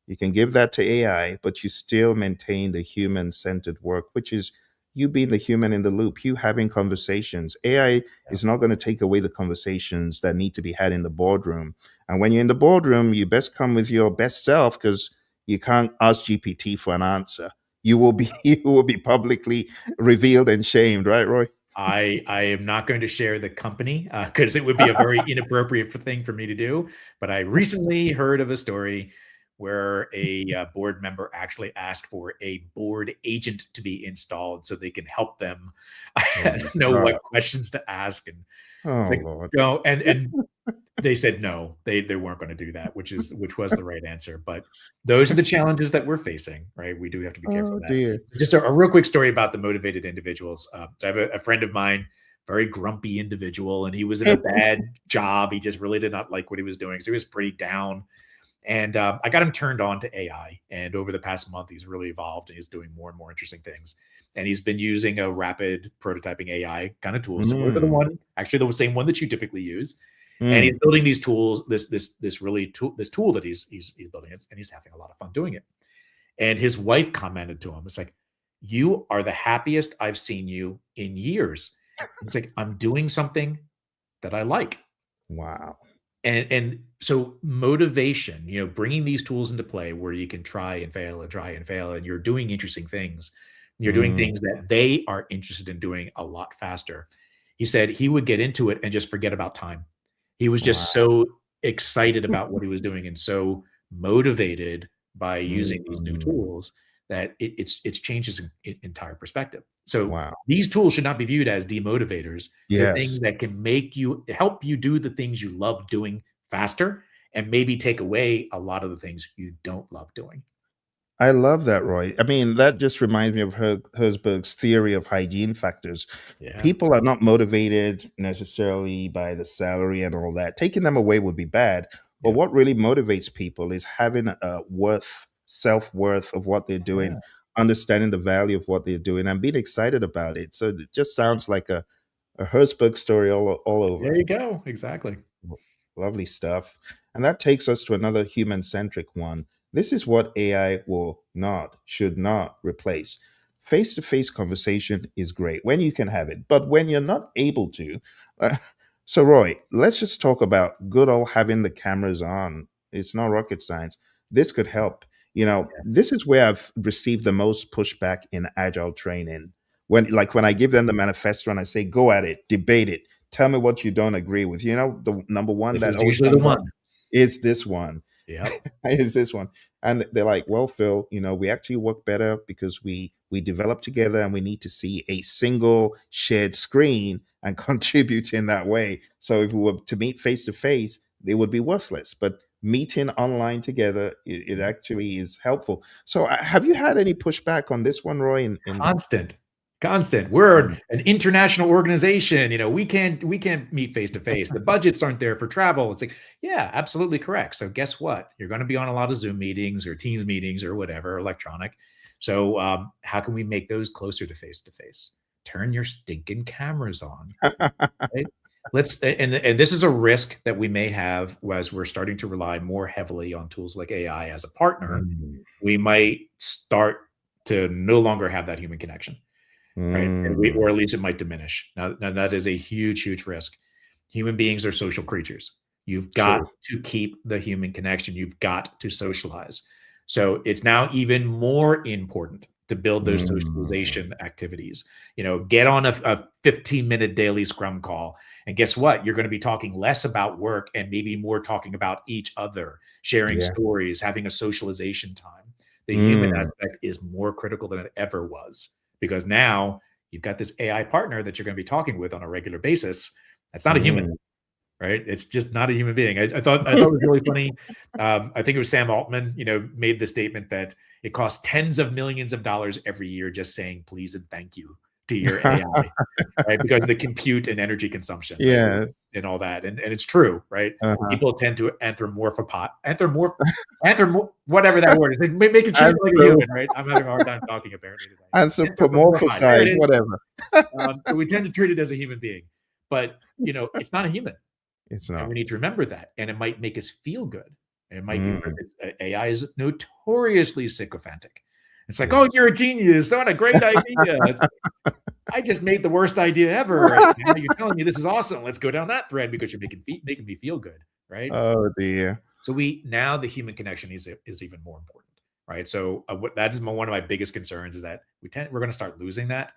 you can give that to AI, but you still maintain the human centered work, which is you being the human in the loop, you having conversations. AI Yeah. is not going to take away the conversations that need to be had in the boardroom. And when you're in the boardroom, you best come with your best self because you can't ask GPT for an answer. You will be you will be publicly revealed and shamed, right, Roy? I am not going to share the company, because it would be a very inappropriate thing for me to do, but I recently heard of a story where a, board member actually asked for a board agent to be installed so they can help them Oh my know God. what questions to ask, and it's Oh like, Lord. "Go," and they said no, they weren't gonna do that, which was the right answer, but those are the challenges that we're facing, right? We do have to be careful Oh of that. dear. Just a real quick story about the motivated individuals. So I have a friend of mine, very grumpy individual, and he was in a bad job. He just really did not like what he was doing, so he was pretty down. And I got him turned on to AI. And over the past month, he's really evolved and he's doing more and more interesting things. And he's been using a rapid prototyping AI kind of tool, similar to the Mm, one, actually the same one that you typically use. And he's mm, building these tools, this tool that he's building, and he's having a lot of fun doing it. And his wife commented to him, it's like, "You are the happiest I've seen you in years." It's like, "I'm doing something that I like." wow. And so motivation, bringing these tools into play where you can try and fail, and you're doing interesting things. You're doing Mm, things that they are interested in doing a lot faster. He said he would get into it and just forget about time. He was just wow. so excited about what he was doing and so motivated by using these new Mm, tools that it's changed his entire perspective. So wow. these tools should not be viewed as demotivators. They're Yes. things that can help you do the things you love doing faster and maybe take away a lot of the things you don't love doing. I love that, Roy. I mean, that just reminds me of Herzberg's theory of hygiene factors. Yeah. People are not motivated necessarily by the salary and all that. Taking them away would be bad. But Yeah. what really motivates people is having a self worth of what they're doing, Yeah. understanding the value of what they're doing, and being excited about it. So it just sounds like a Herzberg story all There over. you go. Exactly. Lovely stuff. And that takes us to another human centric one. This is what AI will not, should not replace. face to face conversation is great when you can have it, but when you're not able to, uh, so Roy, let's just talk about good old having the cameras on. It's not rocket science. This could help. This is where I've received the most pushback in agile training. When I give them the manifesto and I say, go at it, debate it, tell me what you don't agree with. The number one This that is always usually the comes up one. is this one. Yep. Is this one. And they're like, well, Phil, we actually work better because we develop together and we need to see a single shared screen and contribute in that way. So if we were to meet face to face, they would be worthless. But meeting online together, it actually is helpful. So have you had any pushback on this one, Roy? Constant, constant. We're Mm. an international organization. We can't meet face to face. The budgets aren't there for travel. It's like, yeah, absolutely correct. So guess what? You're going to be on a lot of Zoom meetings or Teams meetings or whatever electronic. So how can we make those closer to face? Turn your stinking cameras on. Right? And this is a risk that we may have as we're starting to rely more heavily on tools like AI as a partner. Mm. We might start to no longer have that human connection, right? Or Mm. at least it might diminish. Now that is a huge, huge risk. Human beings are social creatures. You've got True. to keep the human connection. You've got to socialize. So it's now even more important to build those Mm. socialization activities. Get on a 15-minute daily scrum call. And guess what? You're going to be talking less about work and maybe more talking about each other, sharing Yeah. stories, having a socialization time. The human Mm. aspect is more critical than it ever was because now you've got this AI partner that you're going to be talking with on a regular basis. That's not a human, Mm. right? It's just not a human being. I thought it was really funny. I think it was Sam Altman, made the statement that it costs tens of millions of dollars every year just saying please and thank you to your AI, right? Because of the compute and energy consumption, right? Yeah. And all that. And it's true, right? Uh-huh. People tend to whatever that word is. They make it treat it like a human, right? I'm having a hard time talking apparently today. Anthropomorphize. There Anthropomorphize, it is. whatever. So we tend to treat it as a human being, but it's not a human, It's and not. we need to remember that. And it might make us feel good. And it might because Mm. AI is notoriously sycophantic. It's like, oh, Yes. you're a genius. What a great idea. It's like, I just made the worst idea ever. And now you're telling me this is awesome. Let's go down that thread because you're making me feel good, right? Oh dear. So now the human connection is even more important, right? So that is one of my biggest concerns is that we're going to start losing that,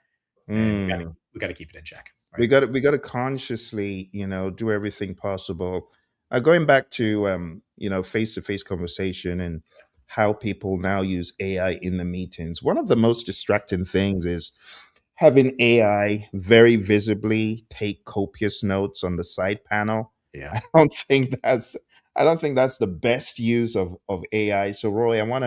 and Mm. we got to keep it in check, we right? got to we got to consciously do everything possible, going back to face to face conversation and how people now use AI in the meetings. One of the most distracting things is having AI very visibly take copious notes on the side panel. Yeah, I don't think that's the best use of AI. So Roy, I want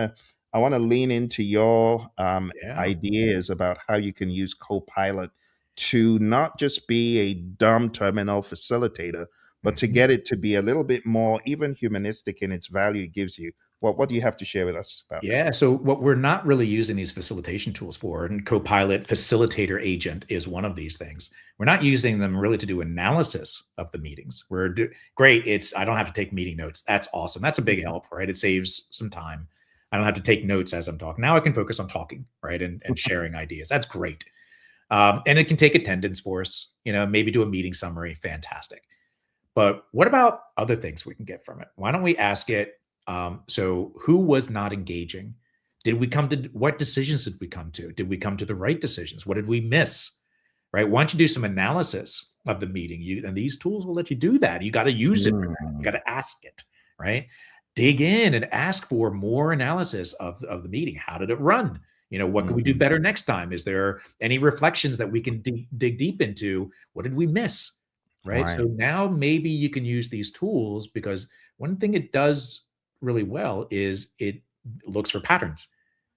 to lean into your yeah. ideas about how you can use Copilot to not just be a dumb terminal facilitator, but to Mhm. get it to be a little bit more even humanistic in its value it gives you. What do you have to share with us about that? Yeah. So what we're not really using these facilitation tools for, and Copilot Facilitator Agent is one of these things. We're not using them really to do analysis of the meetings. Great. I don't have to take meeting notes. That's awesome. That's a big help, right? It saves some time. I don't have to take notes as I'm talking. Now I can focus on talking, right? And sharing ideas. That's great. And it can take attendance for us, maybe do a meeting summary. Fantastic. But what about other things we can get from it? Why don't we ask it? So, who was not engaging? What decisions did we come to? Did we come to the right decisions? What did we miss? Right? Why don't you do some analysis of the meeting? And these tools will let you do that. You got to use it for that. You Mm, got to ask it, right? Dig in and ask for more analysis of the meeting. How did it run? What could we do mhm. better next time? Is there any reflections that we can dig deep into? What did we miss? Right. So Right. now maybe you can use these tools because one thing it does really well is it looks for patterns,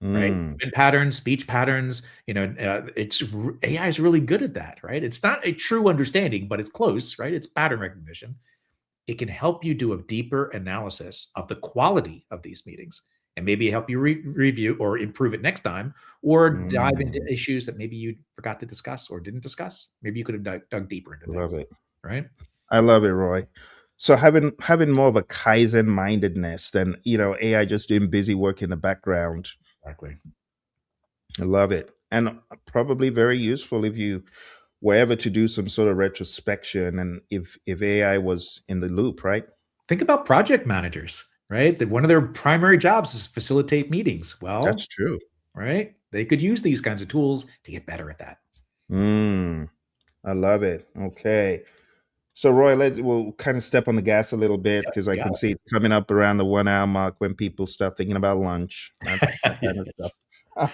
right? Mm, Movement patterns, speech patterns. AI is really good at that, right? It's not a true understanding, but it's close, right? It's pattern recognition. It can help you do a deeper analysis of the quality of these meetings and maybe help you review or improve it next time or dive into mm. issues that maybe you forgot to discuss or didn't discuss. Maybe you could have dug deeper into Love things, it. right? I love it, Roy. So having more of a Kaizen mindedness than AI just doing busy work in the background. Exactly. I love it. and probably very useful if you were ever to do some sort of retrospection and if AI was in the loop, right? Think about project managers, right? That one of their primary jobs is facilitate meetings. Well, That's true. right? They could use these kinds of tools to get better at that. Mm, I love it. Okay. So Roy, we'll kind of step on the gas a little bit Yep, because I you got can see it coming up around the 1 hour mark when people start thinking about lunch, that it. kind of Yes. stuff.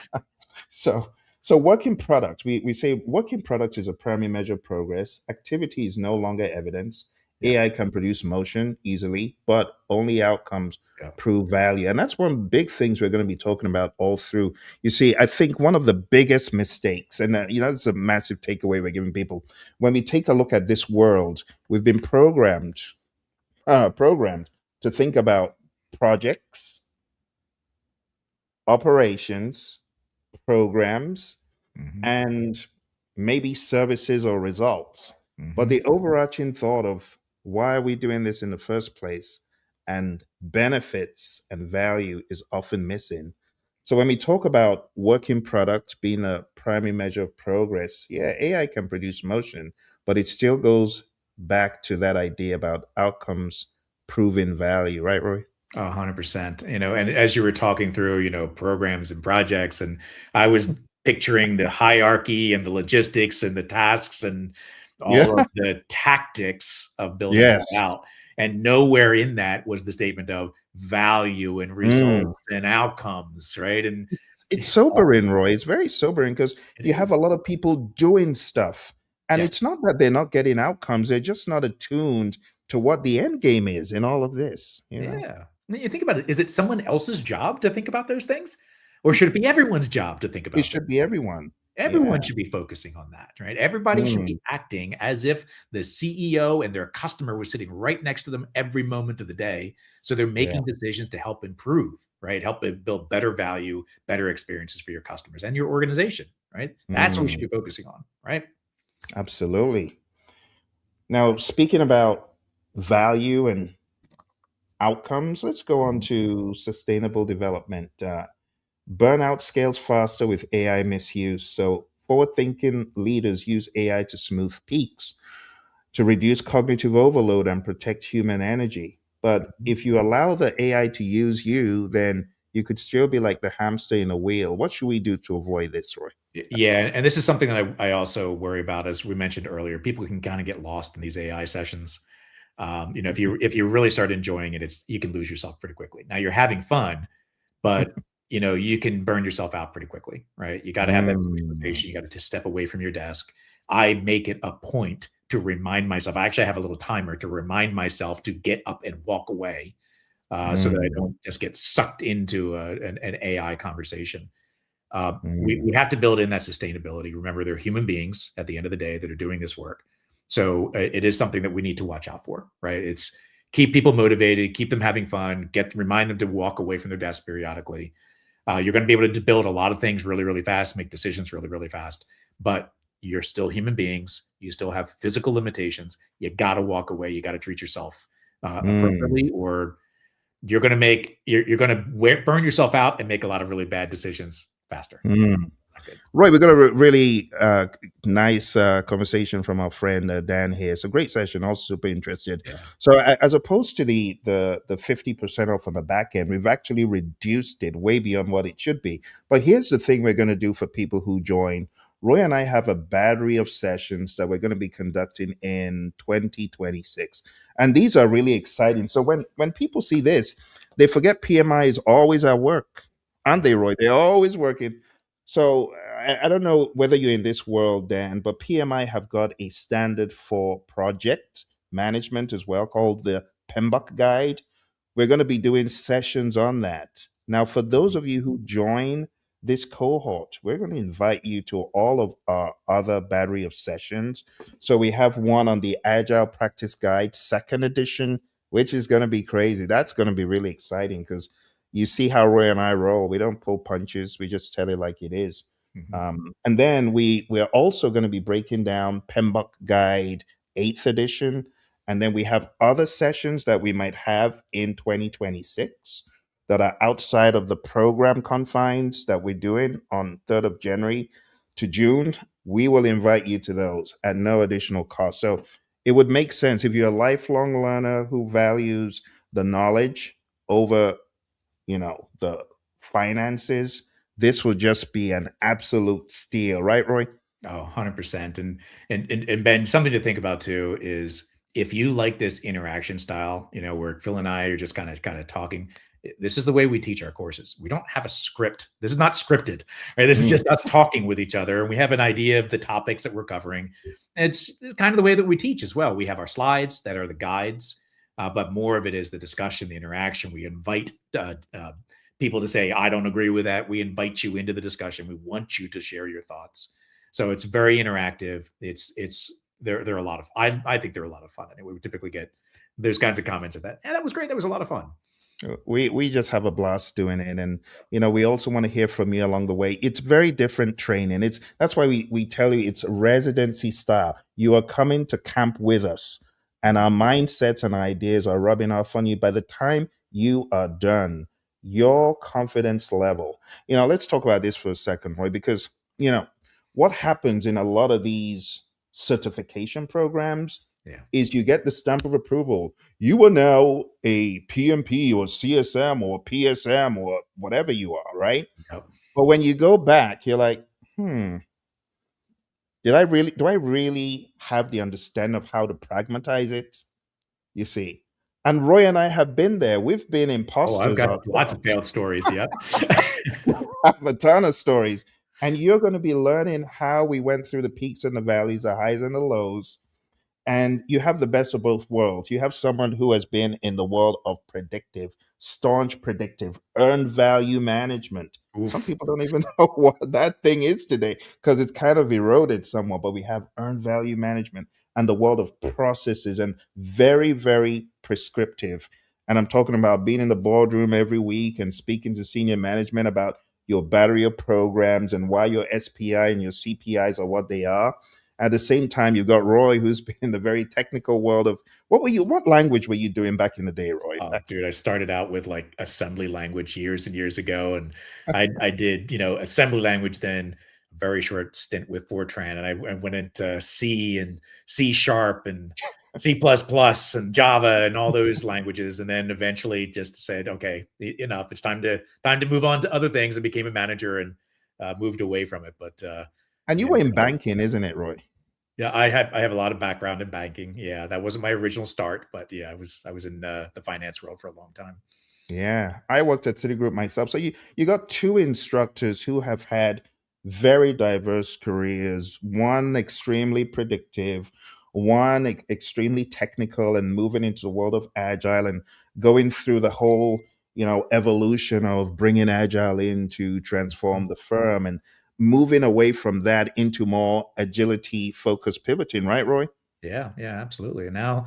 So, so working product, we say working product is a primary measure of progress. Activity is no longer evidence. Yep. AI can produce motion easily, but only outcomes Yep. prove value. And that's one of the big things we're going to be talking about all through. You see, I think one of the biggest mistakes, and it's a massive takeaway we're giving people, when we take a look at this world, we've been programmed to think about projects, operations, programs, Mhm. and maybe services or results. But Mhm. the overarching thought of why are we doing this in the first place and benefits and value is often missing. So when we talk about working product being a primary measure of progress, yeah, AI can produce motion, but it still goes back to that idea about outcomes proving value, right, Roy? 100%. And as you were talking through, programs and projects, and I was picturing the hierarchy and the logistics and the tasks and Yeah. all of the tactics of building that Yes. out. And nowhere in that was the statement of value and Mm. results and outcomes, right? And It's sobering, Roy. It's very sobering because it you have is. a lot of people doing stuff. And Yes. it's not that they're not getting outcomes, they're just not attuned to what the end game is in all of this. Yeah. When you think about it, is it someone else's job to think about those things? Or should it be everyone's job to think It about those should be things? everyone. Yeah. Everyone should be focusing on that, right? Everybody should be Mm. acting as if the CEO and their customer was sitting right next to them every moment of the day. So they're Yeah. making decisions to help improve, right? Help it build better value, better experiences for your customers and your organization, right? That's what we should Mm. be focusing on, right? Absolutely. Now, speaking about value and outcomes, let's go on Mhm. to sustainable development. Burnout scales faster with AI misuse. So, forward thinking leaders use AI to smooth peaks, to reduce cognitive overload and protect human energy. But Mhm. if you allow the AI to use you, then you could still be like the hamster in a wheel. What should we do to avoid this, Roy? Yeah, and this is something that I also worry about, as we mentioned earlier. People can kind of get lost in these AI sessions. If you really start enjoying it, you can lose yourself pretty quickly. Now you're having fun, but you can burn yourself out pretty quickly, right? You got to have that Mm, socialization. You got to just step away from your desk. I make it a point to remind myself. I actually have a little timer to remind myself to get up and walk away, so that I mm, don't just get sucked into an AI conversation. We mm, have to build in that sustainability. Remember, they're human beings at the end of the day that are doing this work. So it is something that we need to watch out for, right? It's keep people motivated, keep them having fun, remind them to walk away from their desk periodically. You're going to be able to build a lot of things really, really fast, make decisions really, really fast, but you're still human beings. You still have physical limitations. You got to walk away. You got to treat yourself mm, appropriately, or you're going to burn yourself out and make a lot of really bad decisions faster. mm. Not good. Right, we got a really nice conversation from our friend Dan here. It's a great session. Also, super interested. Yeah. So, as opposed to the 50% off on the back end, we've actually reduced it way beyond what it should be. But here's the thing: we're going to do for people who join. Roy and I have a battery of sessions that we're going to be conducting in 2026, and these are really exciting. So when people see this, they forget PMI is always at work, aren't Yeah. they, Roy? They're always working. So I don't know whether you're in this world, Dan, but PMI have got a standard for project management as well called the PMBOK guide. We're going to be doing sessions on that. Now, for those Mhm. of you who join this cohort, we're going to invite you to all of our other battery of sessions. So we have one on the Agile Practice Guide, second edition, which is going to be crazy. That's going to be really exciting because you see how Roy and I roll. We don't pull punches. We just tell it like it is. Mhm. And then we're also going to be breaking down PMBOK Guide 8th edition. And then we have other sessions that we might have in 2026 that are outside of the program confines that we're doing on 3rd of January. to June, we will invite you to those at no additional cost. So it would make sense if you're a lifelong learner who values the knowledge over, the finances. This will just be an absolute steal, right, Roy? Oh, 100%. And Ben, something to think about too is if you like this interaction style, where Phil and I are just kind of talking, this is the way we teach our courses. We don't have a script. This is not scripted, right? This is Mm. just us talking with each other, and we have an idea of the topics that we're covering. It's kind of the way that we teach as well. We have our slides that are the guides, but more of it is the discussion, the interaction. We invite people to say, "I don't agree with that." We invite you into the discussion. We want you to share your thoughts. So it's very interactive. They're a lot of I think they're a lot of fun. Anyway, we typically get those kinds of comments of that. Yeah, that was great. That was a lot of fun. We just have a blast doing it, and we also want to hear from you along the way. It's very different training. That's why we tell you it's residency style. You are coming to camp with us, and our mindsets and ideas are rubbing off on you. By the time you are done, your confidence level. Let's talk about this for a second, Roy, because you know what happens in a lot of these certification programs Yeah. is you get the stamp of approval. You are now a PMP or CSM or PSM or whatever you are, right? Yep. But when you go back, you're like, do I really have the understanding of how to pragmatize it? You see. And Roy and I have been there. We've been Oh, I've imposters got lots of ourselves. failed stories. Yep. Have a ton of stories. And you're going to be learning how we went through the peaks and the valleys, the highs and the lows, and you have the best of both worlds. You have someone who has been in the world of predictive, staunch predictive, earned value management. Some Oof. people don't even know what that thing is today because it's kind of eroded somewhat, but we have earned value management and the world of processes and very, very prescriptive. And I'm talking about being in the boardroom every week and speaking to senior management about your battery of programs and why your SPI and your CPIs are what they are. At the same time, you've got Roy, who's been in the very technical world of what language were you doing back in the day, Roy? Oh, Back dude, I started out with like assembly language years and years ago, and I did assembly language, then a very short stint with Fortran, and I went into C and C sharp and C plus plus and Java and all those languages, and then eventually just said, okay, enough. It's time to move on to other things, and became a manager and moved away from it. But and you yeah, were in banking, isn't it, Roy? yeah, I have a lot of background in banking. Yeah, that wasn't my original start, but yeah, I was in the finance world for a long time. Yeah, I worked at Citigroup myself. So you got two instructors who have had very diverse careers. One extremely predictive, one extremely technical, and moving into the world of agile and going through the whole evolution of bringing agile in to transform the firm and moving away from that into more agility focused pivoting. Right, Roy? Yeah, yeah, absolutely. And now,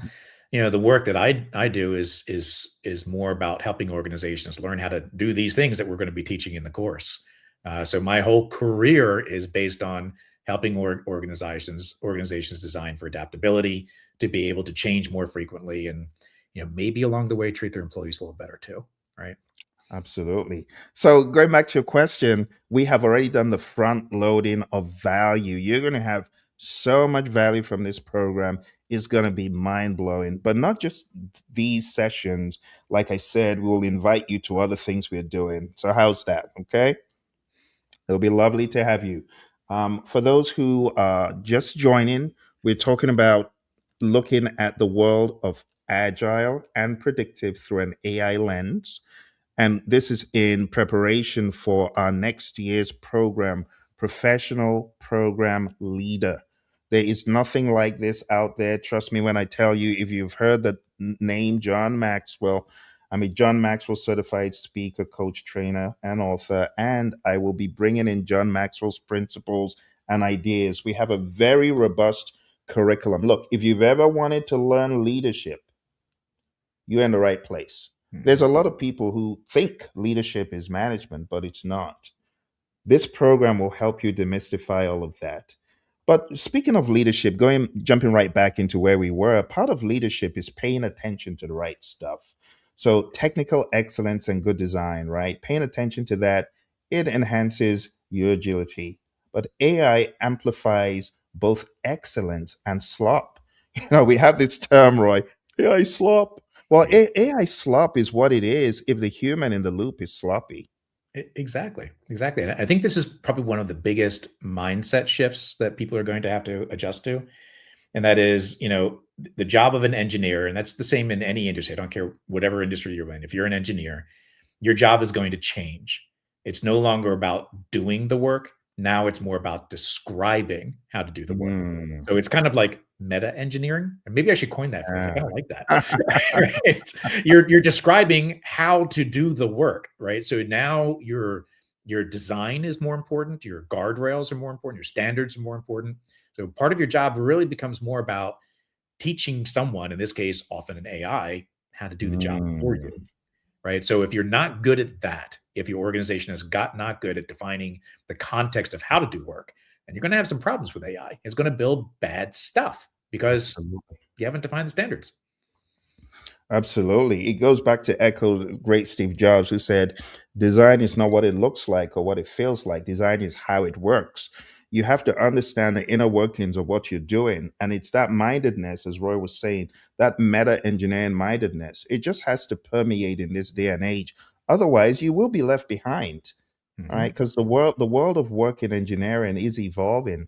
the work that I do is more about helping organizations learn how to do these things that we're going to be teaching in the course. So my whole career is based on helping organizations design for adaptability, to be able to change more frequently, and maybe along the way treat their employees a little better too. Right. Absolutely. So going back to your question, we have already done the front loading of value. You're going to have so much value from this program. It's going to be mind blowing, but not just these sessions. Like I said, we will invite you to other things we're doing. So how's that? Okay. It'll be lovely to have you. For those who are just joining, we're talking about looking at the world of agile and predictive through an AI lens. And this is in preparation for our next year's program, Professional Program Leader. There is nothing like this out there. Trust me when I tell you, if you've heard the name John Maxwell, I'm a John Maxwell certified speaker, coach, trainer, and author. And I will be bringing in John Maxwell's principles and ideas. We have a very robust curriculum. Look, if you've ever wanted to learn leadership, you're in the right place. There's Mhm. a lot of people who think leadership is management, but it's not. This program will help you demystify all of that. But speaking of leadership, jumping right back into where we were, part of leadership is paying attention to the right stuff. So technical excellence and good design, right? Paying attention to that, it enhances your agility. but AI amplifies both excellence and slop. We have this term, Roy, AI slop. Well, Yeah. AI slop is what it is if the human in the loop is sloppy. Exactly, exactly. And I think this is probably one of the biggest mindset shifts that people are going to have to adjust to. And that is, the job of an engineer, and that's the same in any industry. I don't care whatever industry you're in. If you're an engineer, your job is going to change. It's no longer about doing the work. Now it's more about describing how to do the work. Mm. So it's kind of like meta engineering. And maybe I should coin that phrase. I kind of like that. Ah. Right? You're describing how to do the work, right? So now your design is more important, your guardrails are more important, your standards are more important. So part of your job really becomes more about teaching someone, in this case, often an AI, how to do the job for you, Mm. right? So if you're not good at that, if your organization has got not good at defining the context of how to do work, and you're going to have some problems with AI. It's going to build bad stuff because Absolutely. you haven't defined the standards. Absolutely. It goes back to echo the great Steve Jobs, who said, design is not what it looks like or what it feels like. Design is how it works. You have to understand the inner workings of what you're doing. And it's that mindedness, as Roy was saying, that meta engineering mindedness. It just has to permeate in this day and age. Otherwise, you will be left behind. All right. Mhm. Because the world of work in engineering is evolving,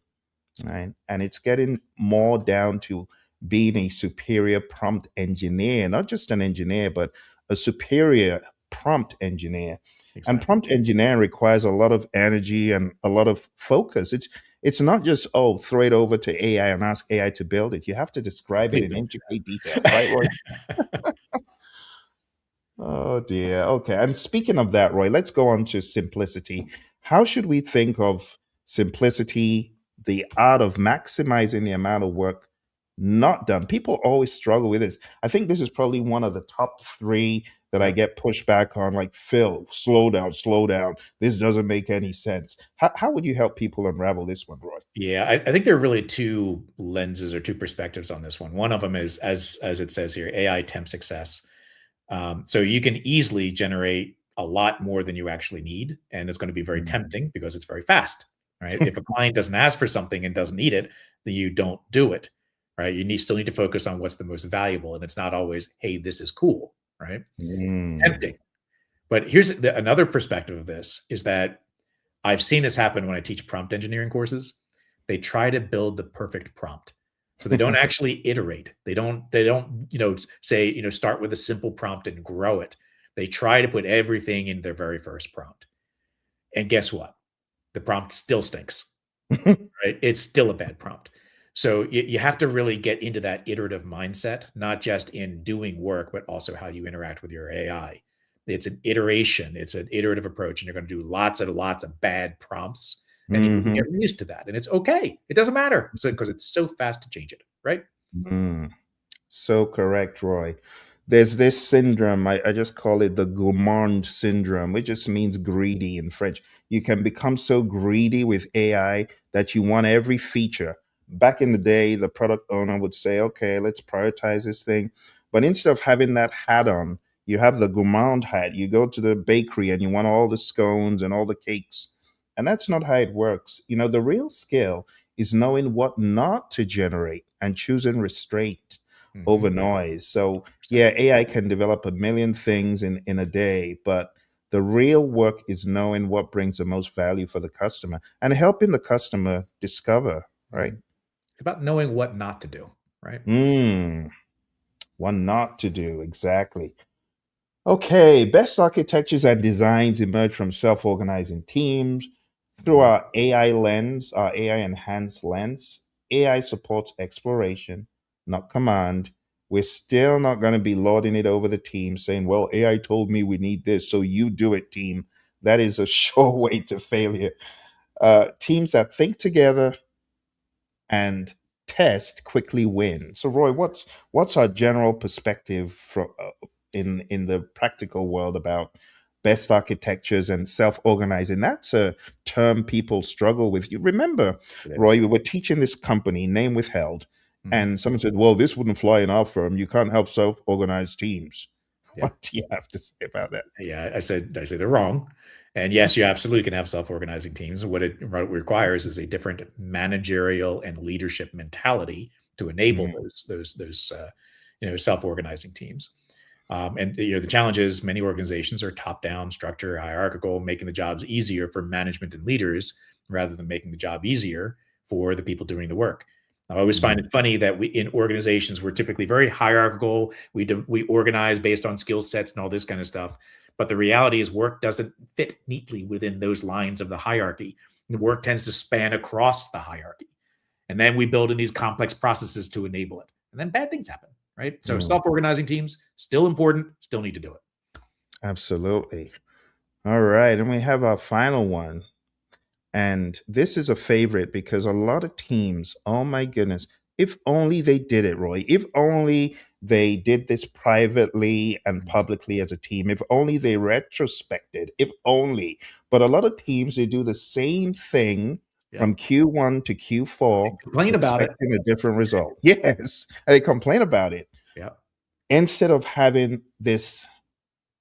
right? And it's getting more down to being a superior prompt engineer, not just an engineer, but a superior prompt engineer. And Exactly. prompt engineering requires a lot of energy and a lot of focus. It's not just, oh, throw it over to AI and ask AI to build it. You have to describe it Please in don't intricate detail, do right, Roy? that. Oh dear. Okay. And speaking of that, Roy, let's go on to simplicity. How should we think of simplicity, the art of maximizing the amount of work not done? People always struggle with this. I think this is probably one of the top three that I Yep. get pushed back on, like, Phil, slow down, slow down. This doesn't make any sense. How would you help people unravel this one, Roy? Yeah, I think there are really two lenses or two perspectives on this one. One of them is, as it says here, AI temp success. So you can easily generate a lot more than you actually need, and it's going to be very Mm. tempting because it's very fast, right? If a client doesn't ask for something and doesn't need it, then you don't do it, right? You still need to focus on what's the most valuable, and it's not always, hey, this is cool, right? Mm. Tempting. But here's another perspective of this is that I've seen this happen when I teach prompt engineering courses. They try to build the perfect prompt. So they don't actually iterate. They don't, say, start with a simple prompt and grow it. They try to put everything in their very first prompt. And guess what? The prompt still stinks, right? It's still a bad prompt. So you have to really get into that iterative mindset, not just in doing work, but also how you interact with your AI. It's an iteration, it's an iterative approach, and you're going to do lots and lots of bad prompts, and you need to get Hmm. used to that. And it's okay. It doesn't matter. So because it's so fast to change it, right? Mm. So correct, Roy. There's this syndrome, I just call it the gourmand syndrome, which just means greedy in French. You can become so greedy with AI that you want every feature. Back in the day, the product owner would say, okay, let's prioritize this thing. But instead of having that hat on, you have the gourmand hat. You go to the bakery and you want all the scones and all the cakes. And that's not how it works. The real skill is knowing what not to generate and choosing restraint over Mhm. noise. So 100%. yeah, AI can develop a million things in a day, but the real work is knowing what brings the most value for the customer and helping the customer discover, right? Mhm. It's about knowing what not to do, right? Mm, what not to do, exactly. Okay, best architectures and designs emerge from self-organizing teams through Mhm. our AI lens, our AI enhanced lens. AI supports exploration, not command. We're still not going to be lording it over the team saying, well, AI told me we need this, so you do it, team. That is a sure way to failure. Teams that think together and test quickly win. So, Roy, what's our general perspective from in the practical world about best architectures and self-organizing? That's a term people struggle with. You remember, It Roy, is. we were teaching this company, name withheld, Mhm. and someone said, "Well, this wouldn't fly in our firm. You can't help self-organized teams." Yeah. What do you have to say about that? Yeah, I said they're wrong. And yes, you absolutely can have self-organizing teams. What it requires is a different managerial and leadership mentality to enable Mm, those self-organizing teams. And the challenge is many organizations are top-down structure, hierarchical, making the jobs easier for management and leaders rather than making the job easier for the people doing the work. I always find mm, it funny that we in organizations we're typically very hierarchical. We organize based on skill sets and all this kind of stuff. But the reality is work doesn't fit neatly within those lines of the hierarchy. The work tends to span across the hierarchy. And then we build in these complex processes to enable it. And then bad things happen, right? So mm. self-organizing teams, still important, still need to do it. Absolutely. All right. And we have our final one. And this is a favorite because a lot of teams, oh my goodness, if only they did it, Roy. If only they did this privately and Mhm. publicly as a team. If only they retrospected. If only. But a lot of teams, they do the same thing from Yep. Q1 to And Q4, complain about it. expecting a different result. Yes. And they complain about it Yep. instead of having this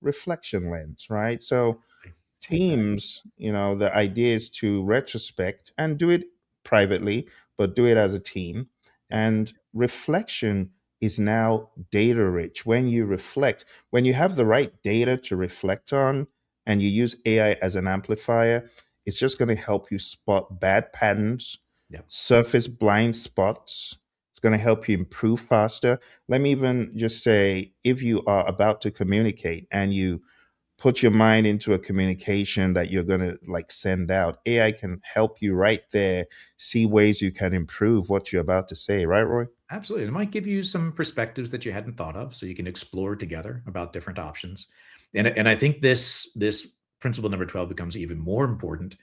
reflection lens, right? So Exactly. teams, the idea is to retrospect and do it privately, but do it as a team. Yep. And reflection is now data rich. When you reflect, when you have the right data to reflect on and you use AI as an amplifier, it's just going to help you spot bad patterns, Yep. surface blind spots. It's going to help you improve faster. Let me even just say if you are about to communicate and you put your mind into a communication that you're going to like send out, AI can help you right there see ways you can improve what you're about to say, right, Roy? Absolutely. It might give you some perspectives that you hadn't thought of, so you can explore together about different options. And I think this principle number 12 becomes even more important,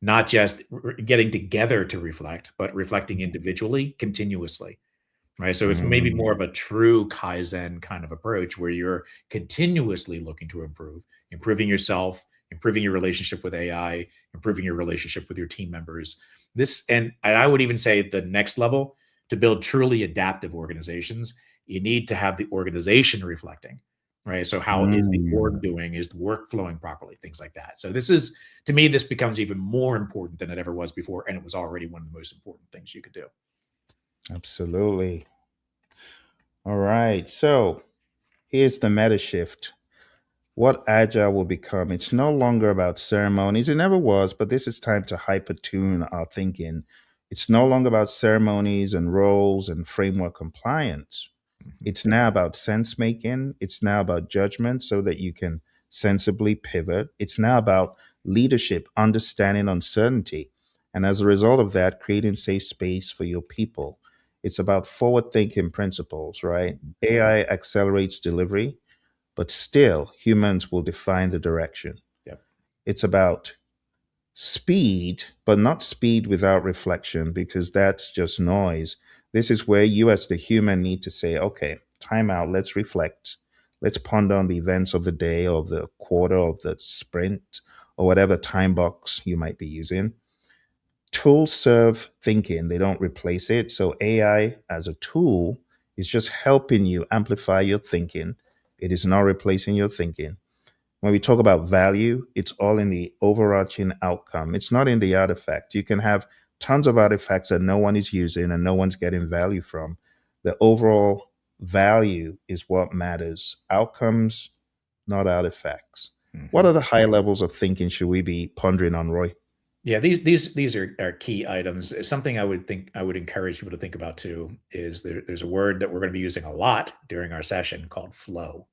not just getting together to reflect, but reflecting individually continuously. Right. So it's maybe more Mm, of a true Kaizen kind of approach where you're continuously looking to improve, improving yourself, improving your relationship with AI, improving your relationship with your team members. And I would even say the next level to build truly adaptive organizations, you need to have the organization reflecting. Right. So how is the mm, org doing? Is the work flowing properly? Things like that. So this is to me, this becomes even more important than it ever was before. And it was already one of the most important things you could do. absolutely. All right. So here's the meta shift. What Agile will become. It's no longer about ceremonies. It never was, but this is time to hyper tune our thinking. It's no longer about ceremonies and roles and framework compliance. Mhm. It's now about sense making. It's now about judgment so that you can sensibly pivot. It's now about leadership, understanding uncertainty. And as a result of that, creating safe space for your people. It's about forward thinking principles, right? AI accelerates delivery, but still humans will define the direction. Yep. It's about speed, but not speed without reflection, because that's just noise. This is where you, as the human, need to say, okay, time out, let's reflect. Let's ponder on the events of the day, of the quarter, of the sprint, or whatever time box you might be using. Tools serve thinking, they don't replace it. So AI as a tool is just helping you amplify your thinking. It is not replacing your thinking. When we talk about value, it's all in the overarching outcome. It's not in the artifact. You can have tons of artifacts that no one is using and no one's getting value from. The overall value is what matters. Outcomes, not artifacts. What Mhm. other high levels of thinking should we be pondering on, Roy? Yeah, these are key items. Something I would encourage people to think about too is there's a word that we're going to be using a lot during our session called flow.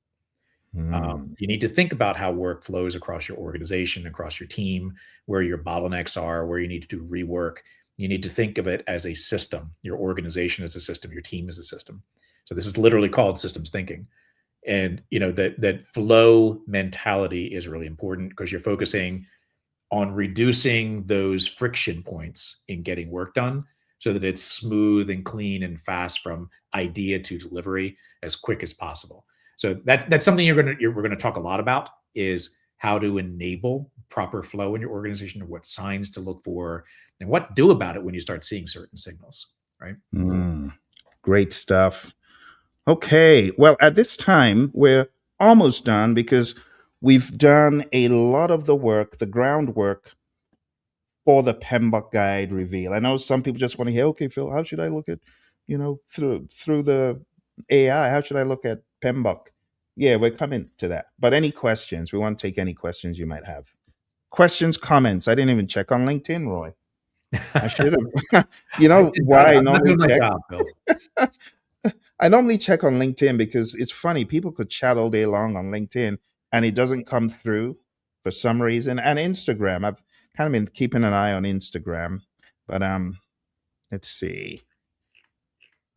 Hmm. You need to think about how work flows across your organization, across your team, where your bottlenecks are, where you need to do rework. You need to think of it as a system. Your organization is a system. Your team is a system. So this is literally called systems thinking. And that flow mentality is really important because you're focusing on reducing those friction points in getting work done so that it's smooth and clean and fast from idea to delivery as quick as possible. So that's something we're going to talk a lot about is how to enable proper flow in your organization, what signs to look for, and what to do about it when you start seeing certain signals, right? Mm, great stuff. Okay. Well, at this time, we're almost done because We've done a lot of the work, the groundwork for the PMBOK guide reveal. I know some people just want to hear, okay, Phil, how should I look at, through the AI, how should I look at PMBOK? Yeah, we're coming to that. But any questions? We want to take any questions you might have. Questions, comments. I didn't even check on LinkedIn, Roy. I should have. You I know did not. why I I'm not normally doing my check? job, Bill. I normally check on LinkedIn because it's funny. People could chat all day long on LinkedIn and it doesn't come through for some reason. And Instagram, I've kind of been keeping an eye on Instagram. But let's see.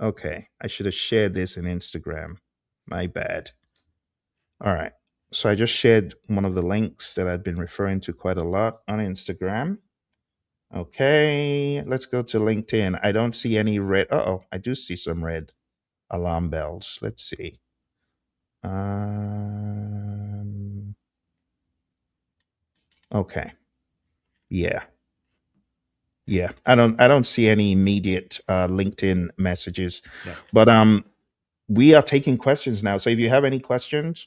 Okay, I should have shared this in Instagram. My bad. All right. So I just shared one of the links that I've been referring to quite a lot on Instagram. Okay, let's go to LinkedIn. I don't see any red. Oh, I do see some red alarm bells. Let's see. Um, okay. Yeah. Yeah. I don't see any immediate LinkedIn messages. Yep. But we are taking questions now. So if you have any questions,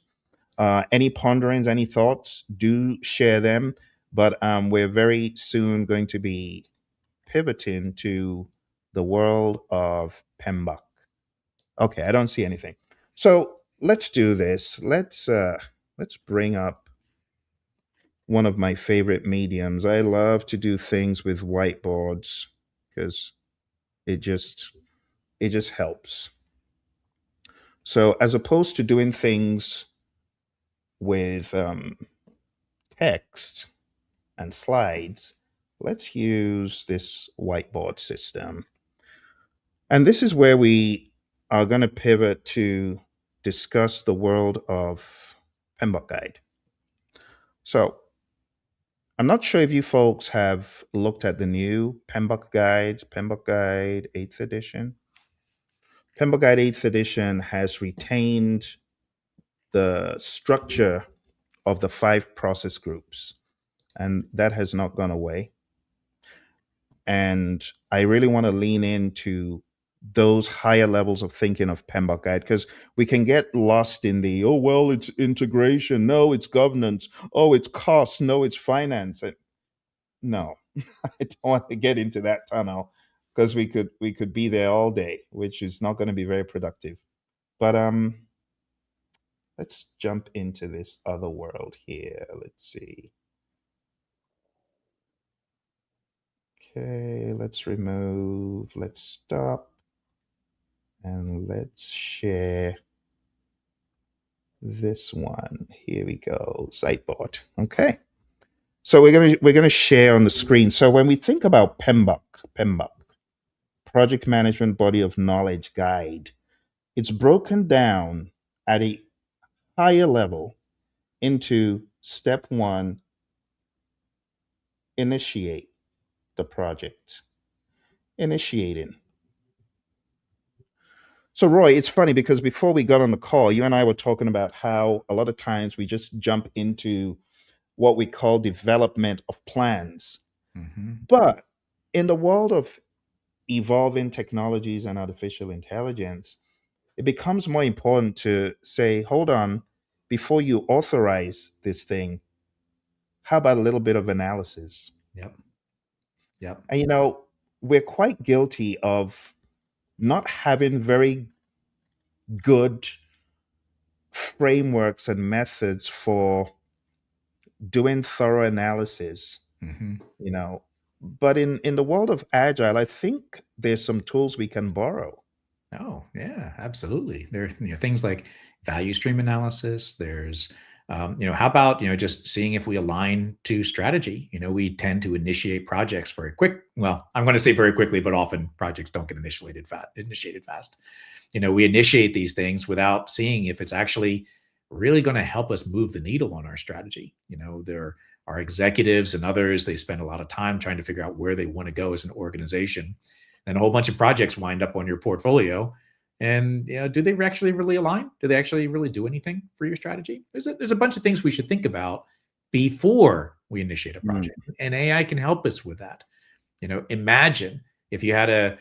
any ponderings, any thoughts, do share them. But we're very soon going to be pivoting to the world of PMBOK. Okay, I don't see anything. So let's do this. Let's bring up one of my favorite mediums. I love to do things with whiteboards because it just it just helps. So as opposed to doing things with text and slides, let's use this whiteboard system. And this is where we are going to pivot to discuss the world of PMBOK Guide. So I'm not sure if you folks have looked at the new PMBOK Guide 8th edition. PMBOK Guide 8th edition has retained the structure of the 5 process groups, and that has not gone away. And I really want to lean into those higher levels of thinking of PMBOK Guide because we can get lost in the, oh, well, it's integration. No, it's governance. Oh, it's cost. No, it's finance. No, I don't want to get into that tunnel because we could be there all day, which is not going to be very productive. But let's jump into this other world here. Let's see. Okay, let's remove, let's stop, and let's share this one. Here we go, Sideboard. Okay. So we're gonna share on the screen. So when we think about PMBOK, Project Management Body of Knowledge Guide, it's broken down at a higher level into step one, initiate the project. Initiating. So, Roy, it's funny because before we got on the call, you and I were talking about how a lot of times we just jump into what we call development of plans. Hmm. But in the world of evolving technologies and artificial intelligence, it becomes more important to say, hold on, before you authorize this thing, how about a little bit of analysis? Yep. Yep. And we're quite guilty of not having very good frameworks and methods for doing thorough analysis, Hmm. you know. But in the world of agile, I think there's some tools we can borrow. Oh, yeah, absolutely. There are, things like value stream analysis. There's, how about, just seeing if we align to strategy? We tend to initiate projects very quick. Well, I'm going to say very quickly, but often projects don't get initiated fast. We initiate these things without seeing if it's actually really going to help us move the needle on our strategy. There are executives and others, they spend a lot of time trying to figure out where they want to go as an organization. And a whole bunch of projects wind up on your portfolio. And do they actually really align? Do they actually really do anything for your strategy? There's a bunch of things we should think about before we initiate a Mm, project. And AI can help us with that. Imagine if you had a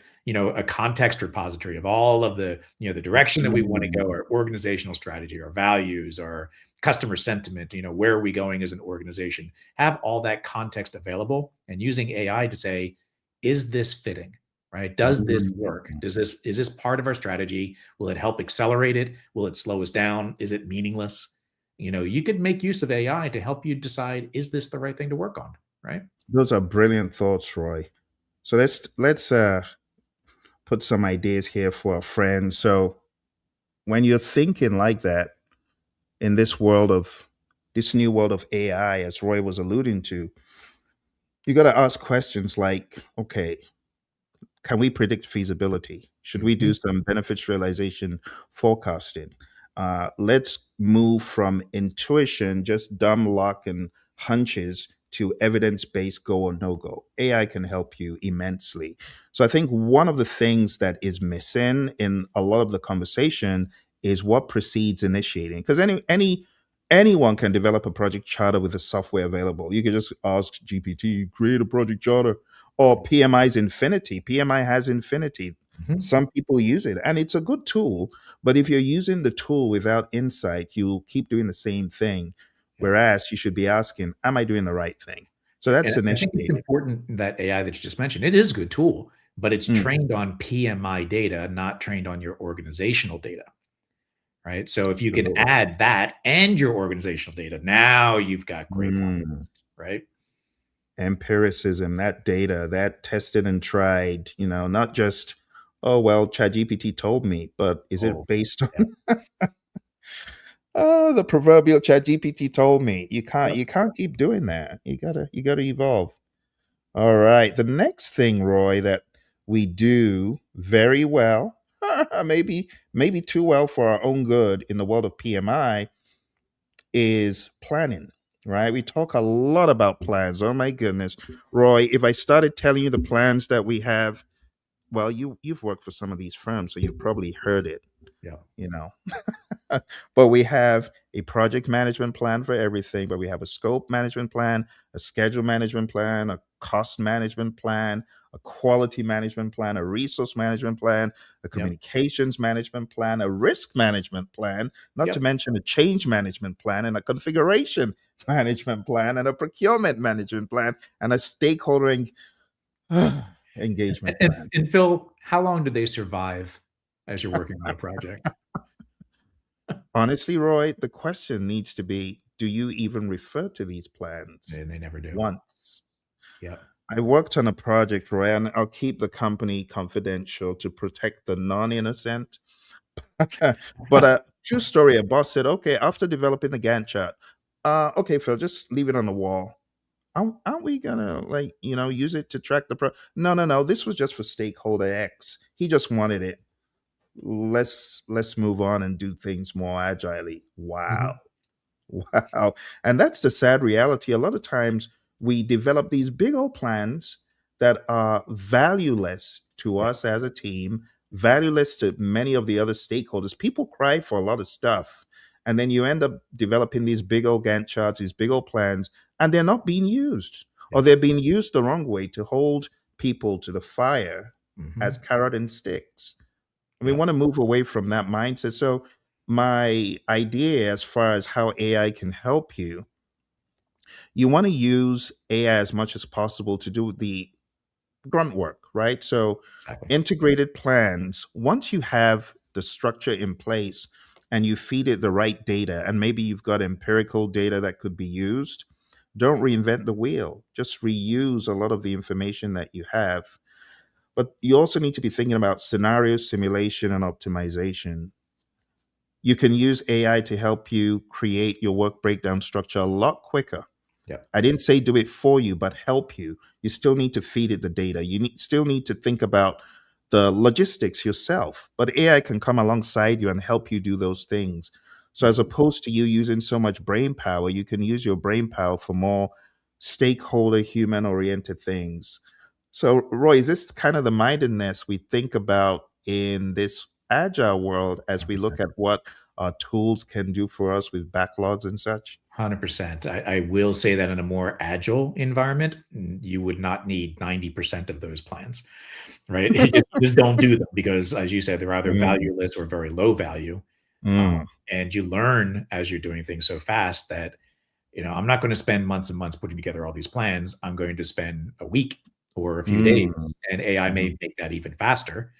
context repository of all of the the direction that we want to go, mm, our organizational strategy, our values, our customer sentiment, where are we going as an organization? Have all that context available and using AI to say, is this fitting? Right? Does this Mm. work? Is this part of our strategy? Will it help accelerate it? Will it slow us down? Is it meaningless? You could make use of AI to help you decide, is this the right thing to work on? Right? Those are brilliant thoughts, Roy. So let's put some ideas here for a friend. So when you're thinking like that in this new world of AI, as Roy was alluding to, you got to ask questions like, okay, can we predict feasibility? Should we Mhm. do some benefits realization forecasting? Let's move from intuition, just dumb luck and hunches, to evidence based go or no go. AI can help you immensely. So I think one of the things that is missing in a lot of the conversation is what precedes initiating. Because anyone can develop a project charter with the software available. You can just ask GPT, create a project charter, or PMI's Infinity. PMI has Infinity. Mhm. Some people use it, and it's a good tool. But if you're using the tool without insight, you'll keep doing the same thing. Yeah. Whereas you should be asking, "Am I doing the right thing?" So that's And I think it's initiating. important that AI that you just mentioned, it is a good tool, but it's Mm, trained on PMI data, not trained on your organizational data, right? So if you can absolutely. add that and your organizational data, now you've got great Mm, confidence, right? empiricism, that data, that tested and tried. Not just, oh well, ChatGPT told me, but is Oh, it based yeah. on the proverbial ChatGPT told me? You can't Yep. you can't keep doing that. You gotta evolve. All right. The next thing, Roy, that we do very well, maybe too well for our own good in the world of PMI, is planning. Right? We talk a lot about plans. Oh my goodness, Roy! If I started telling you the plans that we have, well, you've worked for some of these firms, so you've probably heard it. Yeah. You know, but we have a project management plan for everything, but we have a scope management plan, a schedule management plan, a cost management plan, a quality management plan, a resource management plan, a Yep. communications management plan, a risk management plan, not to Yep. mention a change management plan, and a configuration management plan, and a procurement management plan, and a And, engagement and, plan. and Phil, how long do they survive as you're working on a project? Honestly, Roy, the question needs to be, do you even refer to these plans And they never do. once? Yep. I worked on a project, Roy, and I'll keep the company confidential to protect the non innocent. But true story, a boss said, okay, after developing the Gantt chart, okay, Phil, just leave it on the wall. Aren't we gonna use it to track the No, no, no. This was just for stakeholder X. He just wanted it. Let's move on and do things more agilely. Wow. Mhm. Wow. And that's the sad reality. A lot of times we develop these big old plans that are valueless to Yep. us as a team, valueless to many of the other stakeholders. People cry for a lot of stuff. And then you end up developing these big old Gantt charts, these big old plans, and they're not being used, or Yep. they're being used the wrong way to hold people to the fire as Mhm. carrot and sticks. We Yep. want to move away from that mindset. So, my idea as far as how AI can help you, you want to use AI as much as possible to do the grunt work, right? So, Exactly. integrated plans, once you have the structure in place and you feed it the right data, and maybe you've got empirical data that could be used, don't reinvent the wheel. Just reuse a lot of the information that you have. But you also need to be thinking about scenario simulation and optimization. You can use AI to help you create your work breakdown structure a lot quicker. Yep. I didn't say do it for you, but help you. You still need to feed it the data. Still need to think about the logistics yourself, but AI can come alongside you and help you do those things. So, Yep. as opposed to you using so much brain power, you can use your brain power for more stakeholder, human oriented things. So, Roy, is this kind of the mindedness we think about in this agile world as we look 100%. at what our tools can do for us with backlogs and such? 100%. I will say that in a more agile environment, you would not need 90% of those plans, right? You just don't do them because, as you said, they're either Mm, valueless or very low value. Mm. And you learn as you're doing things so fast that, I'm not going to spend months and months putting together all these plans. I'm going to spend a week or a few days, Mm. and AI may Mhm. make that even faster.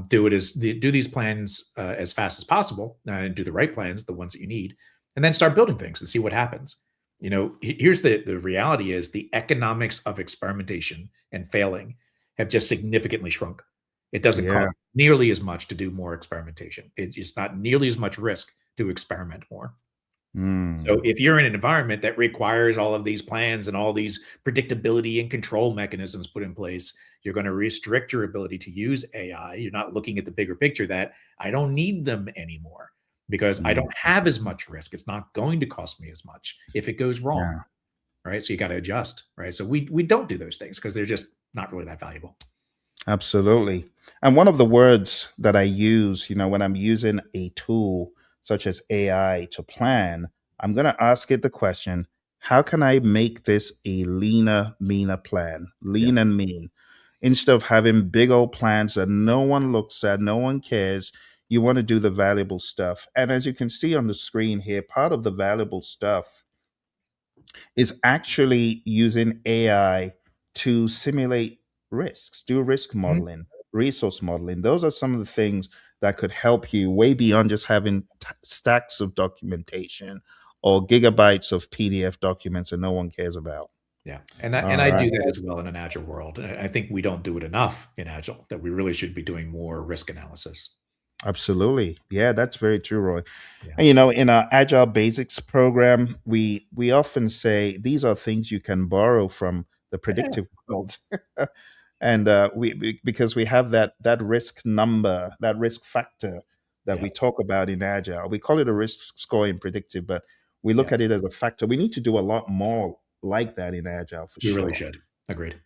Do these plans as fast as possible, and do the right plans, the ones that you need, and then start building things and see what happens. Here's the reality: is the economics of experimentation and failing have just significantly shrunk. It doesn't Yeah. cost nearly as much to do more experimentation. It's not nearly as much risk to experiment more. So Mm. if you're in an environment that requires all of these plans and all these predictability and control mechanisms put in place, you're going to restrict your ability to use AI. You're not looking at the bigger picture that I don't need them anymore because I Mm. don't have as much risk. It's not going to cost me as much if it goes wrong, Yeah. right? So you got to adjust, right? So we don't do those things because they're just not really that valuable. Absolutely. And one of the words that I use, when I'm using a tool such as AI to plan, I'm going to ask it the question, how can I make this a leaner, meaner plan? Yeah. Lean and mean. Instead of having big old plans that no one looks at, no one cares, you want to do the valuable stuff. And as you can see on the screen here, part of the valuable stuff is actually using AI to simulate risks, do risk Mhm. modeling, resource modeling. Those are some of the things that could help you way beyond just having stacks of documentation or gigabytes of PDF documents that no one cares about. Yeah, and All I right. do that as well in an agile world. And I think we don't do it enough in agile. That we really should be doing more risk analysis. Absolutely. Yeah, that's very true, Roy. Yeah. And in our Agile Basics program, we often say these are things you can borrow from the Yeah. predictive world. And because we have that risk number, that risk factor that Yeah. we talk about in Agile. We call it a risk score in predictive, but we look Yeah. at it as a factor. We need to do a lot more like that in Agile for We really sure. should. Agreed.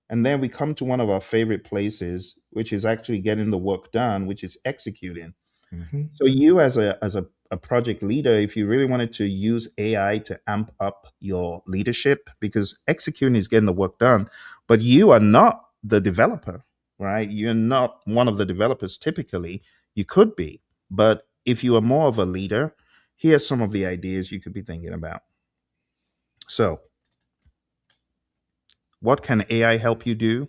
And then we come to one of our favorite places, which is actually getting the work done, which is executing. Mhm. So you as a project leader, if you really wanted to use AI to amp up your leadership, because executing is getting the work done, but you are not the developer, right? You're not one of the developers typically. You could be, but if you are more of a leader, here's some of the ideas you could be thinking about. So, what can AI help you do?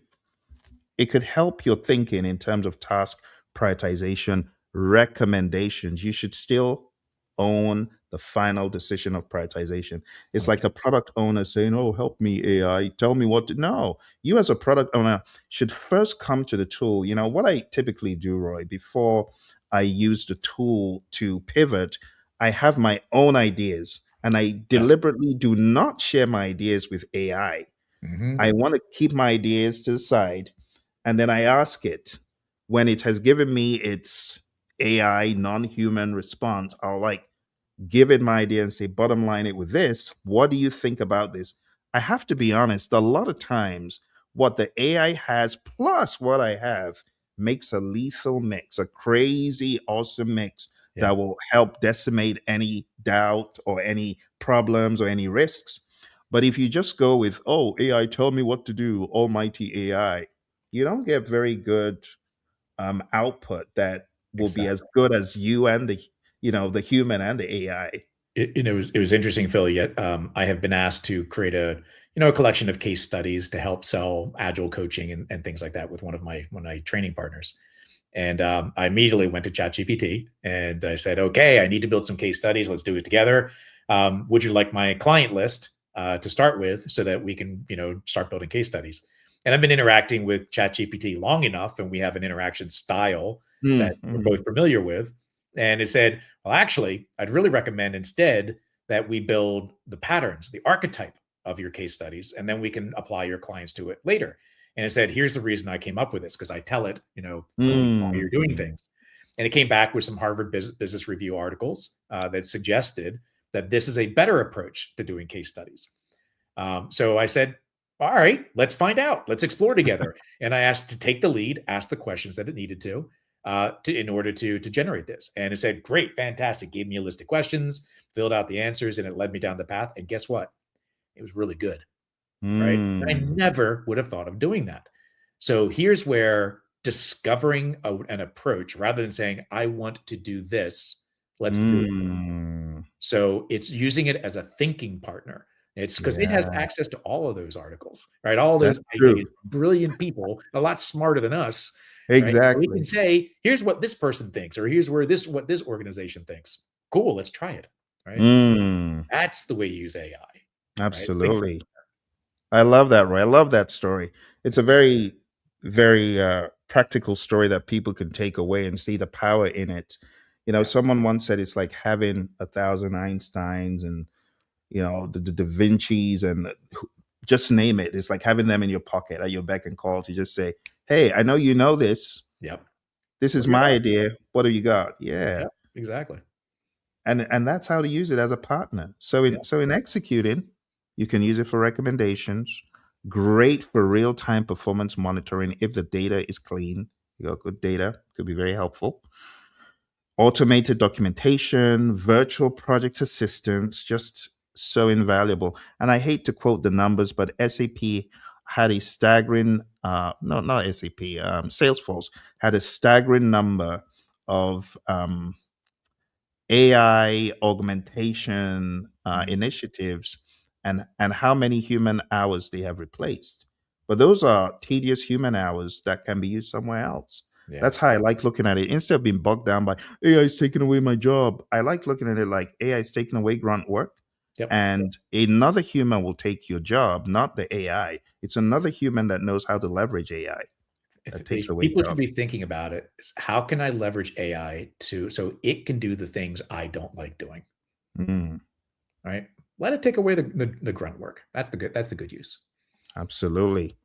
It could help your thinking in terms of task prioritization, recommendations. You should still own the final decision of prioritization. It's like a 100%. product owner saying, "Oh, help me, AI, tell me what to." No, you as a product owner should first come to the tool. What I typically do, Roy, before I use the tool to pivot, I have my own ideas, and I Yes. deliberately do not share my ideas with AI. I Mhm. want to keep my ideas to the side, and then I ask it when it has given me its AI non-human response. I'll like give it my idea and say, bottom line it with this. What do you think about this? I have to be honest, a lot of times what the AI has plus what I have makes a lethal mix, a crazy, awesome mix Yeah. that will help decimate any doubt or any problems or any risks. But if you just go with, oh, AI, tell me what to do, almighty AI, you don't get very good output that will be as Exactly. good as you and the human and the AI. It was interesting, Phil. Yet I have been asked to create a collection of case studies to help sell agile coaching and things like that with one of my training partners. And I immediately went to ChatGPT and I said, "Okay, I need to build some case studies. Let's do it together. Would you like my client list to start with, so that we can, start building case studies?" And I've been interacting with ChatGPT long enough, and we have an interaction style that we're Mm-hmm. both familiar with. And it said, "Well, actually, I'd really recommend instead that we build the patterns, the archetype of your case studies, and then we can apply your clients to it later." And it said, "Here's the reason I came up with this, because I tell it, why you're doing Mm-hmm. things." And it came back with some Harvard Business Review articles that suggested that this is a better approach to doing case studies. So I said, "All right, let's find out. Let's explore together." And I asked to take the lead, ask the questions that it needed to in order to generate this. And it said, "Great, fantastic." Gave me a list of questions, filled out the answers, and it led me down the path. And guess what? It was really good, right? I Mm. never would have thought of doing that. So here's where discovering an approach rather than saying, I want to do this. Let's do it. Mm. So it's using it as a thinking partner. It's because it has Yeah, access to all of those articles, right? All those that's ideas, true. brilliant people, a lot smarter than us, right? So we can Exactly. say, here's what this person thinks, or here's where this what this organization thinks. Cool, let's try it. Right. Mm. That's the way you use AI, right? Thinking. Absolutely. I love that, Roy. I love that story. It's a very, very practical story that people can take away and see the power in it. Yeah. Someone once said it's like having 1,000 Einsteins and the Da Vinci's and just name it. It's like having them in your pocket at your beck and call to just say, "Hey, I know you know this. Yep. This is Figure it my out. idea. What do you got?" Yeah, Yep. Exactly. and that's how to use it as a partner. So Yeah. in executing, you can use it for recommendations. Great for real time performance monitoring if the data is clean. You got good data, could be very helpful. Automated documentation, virtual project assistance, just so invaluable. And I hate to quote the numbers, but SAP had a staggering, no, not SAP, Salesforce had a staggering number of AI augmentation Mhm. initiatives and how many human hours they have replaced. But those are tedious human hours that can be used somewhere else. Yeah. That's how I like looking at it. Instead of being bogged down by AI is taking away my job, I like looking at it like AI is taking away grunt work Yep. and another human will take your job, not the AI. It's another human that knows how to leverage AI that takes If away people should jobs. be thinking about it is how can I leverage AI to so it can do the things I don't like doing, Mm, right? Let it take away the grunt work. That's the good use. absolutely.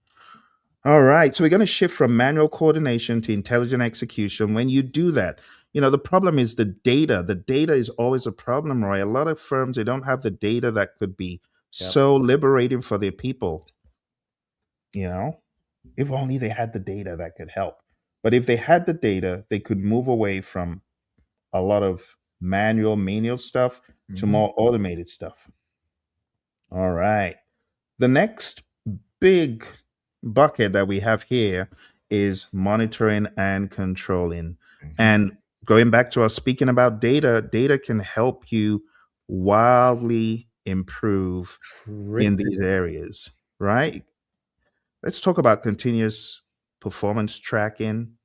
All right. So we're going to shift from manual coordination to intelligent execution. When you do that, the problem is the data. The data is always a problem, Roy. A lot of firms, they don't have the data that could be Yep. so liberating for their people. You know, if only they had the data that could help. But if they had the data, they could move away from a lot of manual, menial stuff to Mhm. more automated stuff. All right. The next big bucket that we have here is monitoring and controlling. Mhm. And going back to us speaking about data, data can help you wildly improve in these Critical. areas, right? Let's talk about continuous performance tracking.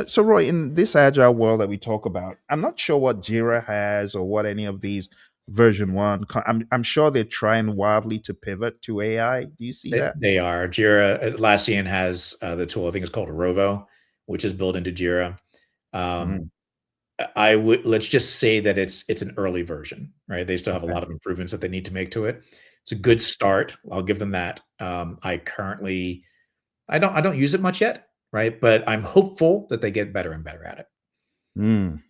So, Roy, in this agile world that we talk about, I'm not sure what Jira has or what any of these version one. I'm sure they're trying wildly to pivot to AI. Do you see that? They are. Jira, Atlassian has, the tool, I think it's called Rovo, which is built into Jira. Mm, Um, I would let's just say that it's an early version, right? They still have a okay. lot of improvements that they need to make to it. It's a good start. I'll give them that. I don't use it much yet, right? But I'm hopeful that they get better and better at it. Mm.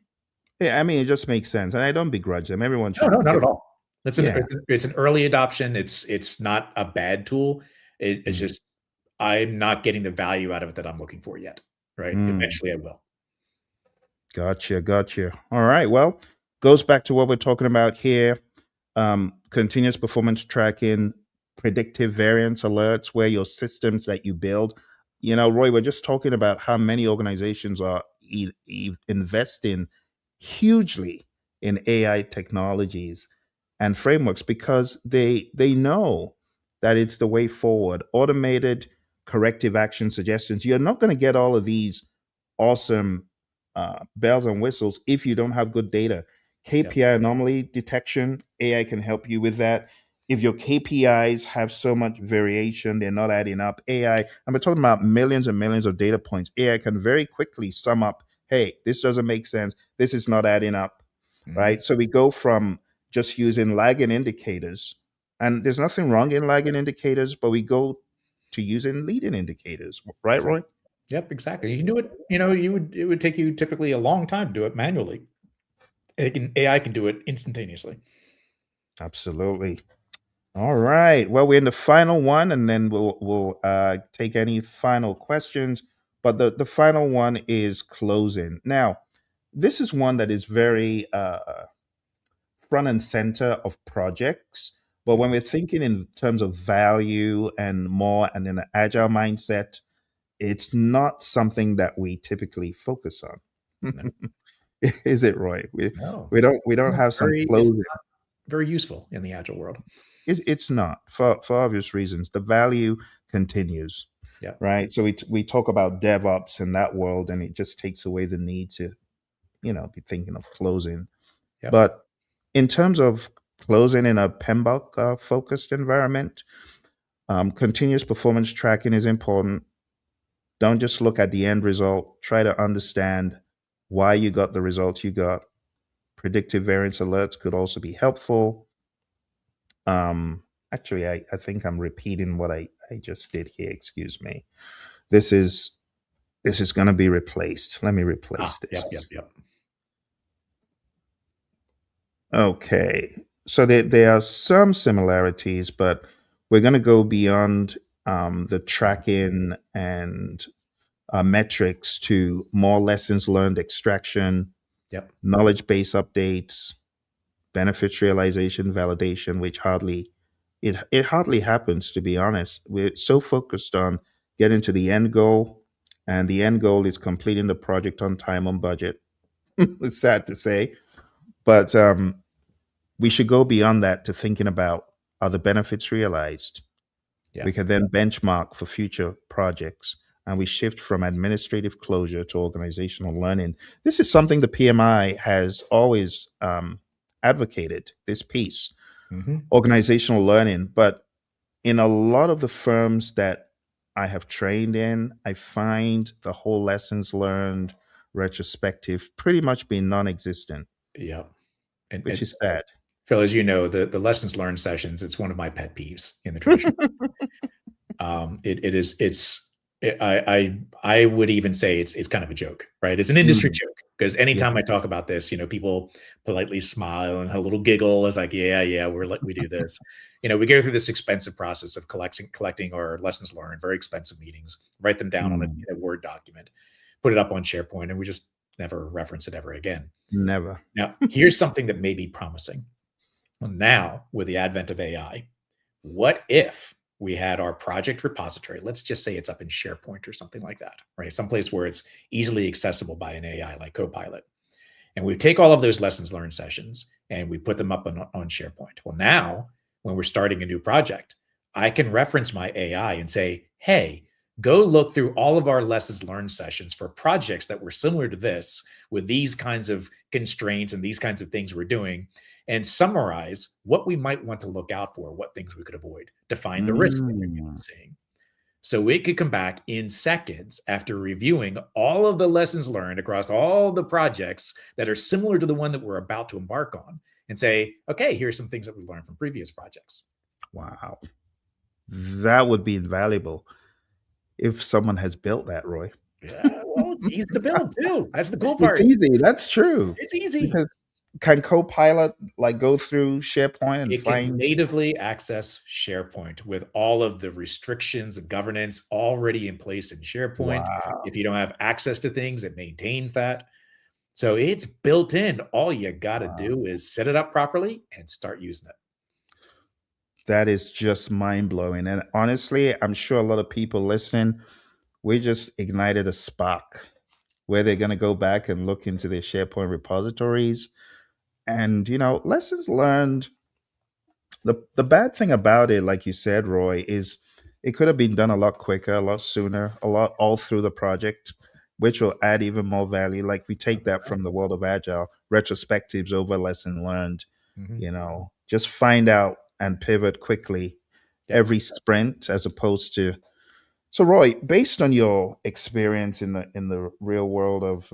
Yeah, I mean, it just makes sense, and I don't begrudge them. Everyone No, should, no, not at all. yeah. It's an early adoption. It's not a bad tool. It's Mm, just I'm not getting the value out of it that I'm looking for yet, right? mm. Eventually, I will. Gotcha, gotcha. All right. Well, goes back to what we're talking about here. Continuous performance tracking, predictive variance alerts, where your systems that you build. Roy, we're just talking about how many organizations are investing hugely in AI technologies and frameworks because they know that it's the way forward. Automated corrective action suggestions. You're not going to get all of these awesome bells and whistles if you don't have good data. Yep. KPI anomaly detection, AI can help you with that. If your KPIs have so much variation, they're not adding up. AI, I'm talking about millions and millions of data points. AI can very quickly sum up, hey, this doesn't make sense. This is not adding up, Mhm. right? So we go from just using lagging indicators, and there's nothing wrong in lagging indicators, but we go to using leading indicators, right, Exactly. Roy? Yep, exactly. You can do it, it would take you typically a long time to do it manually. AI can do it instantaneously. Absolutely. All right. Well, we're in the final one, and then we'll take any final questions. But the final one is closing. Now, this is one that is very front and center of projects. But when Mhm. we're thinking in terms of value and more, and in an agile mindset, it's not something that we typically focus on. No, Is it, Roy? no, We don't no, have some it's closing. not very useful in the agile world. It's not, for obvious reasons. The value continues, Yep, right? So we talk about DevOps in that world, and it just takes away the need to be thinking of closing. yep, But in terms of closing in a PMBOK focused environment, continuous performance tracking is important. Don't just look at the end result. Try to understand why you got the results you got. Predictive variance alerts could also be helpful. Um, Actually, I think I'm repeating what I just did here. Excuse me. This is this is going to be replaced. Let me replace yep, this. yep, yep, Okay. So there are some similarities, but we're going to go beyond the mhm, tracking and metrics to more lessons learned extraction, yep, knowledge base updates, benefits realization validation, which it hardly happens, to be honest. We're so focused on getting to the end goal, and the end goal is completing the project on time, on budget. It's sad to say, but we should go beyond that to thinking about, are the benefits realized? We yep, can then benchmark for future projects, and we shift from administrative closure to organizational learning. This is something the PMI has always advocated, this piece, hmm, organizational learning. But in a lot of the firms that I have trained in, I find the whole lessons learned retrospective pretty much being non existent, yep. which And is sad. Phil, as you know, the lessons learned sessions, it's one of my pet peeves in the traditional. It is I would even say it's kind of a joke, right? It's an industry Mm, joke because yeah. anytime I talk about this, people politely smile and a little giggle as like, yeah, yeah, we do this. We go through this expensive process of collecting our lessons learned, very expensive meetings, write them down Mm, in a Word document, put it up on SharePoint, and we just never reference it ever again. never. Now, here's something that may be promising. Well, now, with the advent of AI, what if we had our project repository? Let's just say it's up in SharePoint or something like that, right? Someplace where it's easily accessible by an AI like Copilot. And we take all of those lessons learned sessions and we put them up on SharePoint. Well, now when we're starting a new project, I can reference my AI and say, hey, go look through all of our lessons learned sessions for projects that were similar to this with these kinds of constraints and these kinds of things we're doing and summarize what we might want to look out for, what things we could avoid to find the risks that we may be Mm. seeing. So it could come back in seconds after reviewing all of the lessons learned across all the projects that are similar to the one that we're about to embark on and say, okay, here's some things that we learned from previous projects. Wow. That would be invaluable if someone has built that, Roy. Yeah, well, it's easy to build too. That's the cool It's part. easy. That's true. It's easy. Because can Copilot like go through SharePoint and It can find? natively access SharePoint with all of the restrictions and governance already in place in SharePoint. Wow, If you don't have access to things, it maintains that. So it's built in. All you got to wow. do is set it up properly and start using it. That is just mind blowing. And honestly, I'm sure a lot of people listening, we just ignited a spark where they're going to go back and look into their SharePoint repositories. And, lessons learned. The bad thing about it, like you said, Roy, is it could have been done a lot quicker, a lot sooner, a lot all through the project, which will add even more value. Like we take that from the world of agile, retrospectives over lesson learned, Mhm. just find out and pivot quickly Yep. every sprint as opposed to. So Roy, based on your experience in the real world of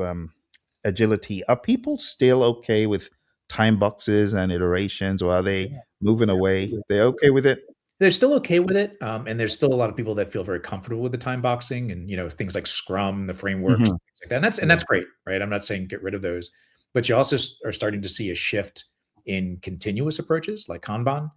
agility, are people still okay with time boxes and iterations, or are they Yeah, moving away? absolutely. They're okay with it? They're still okay with it, and there's still a lot of people that feel very comfortable with the time boxing and, things like Scrum, the frameworks, Hmm. things like that, and Yeah. that's great, right? I'm not saying get rid of those, but you also are starting to see a shift in continuous approaches like Kanban,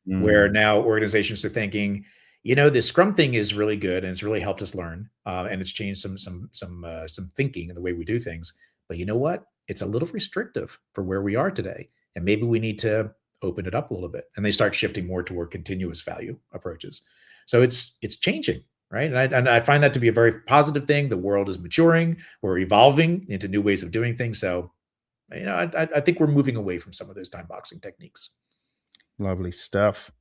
where Mm. now organizations are thinking, this Scrum thing is really good and it's really helped us learn, and it's changed some thinking in the way we do things. But you know what? It's a little restrictive for where we are today, and maybe we need to open it up a little bit. And they start shifting more toward continuous value approaches. So it's changing, right? And I find that to be a very positive thing. The world is maturing, we're evolving into new ways of doing things. So, I think we're moving away from some of those time boxing techniques. Lovely stuff.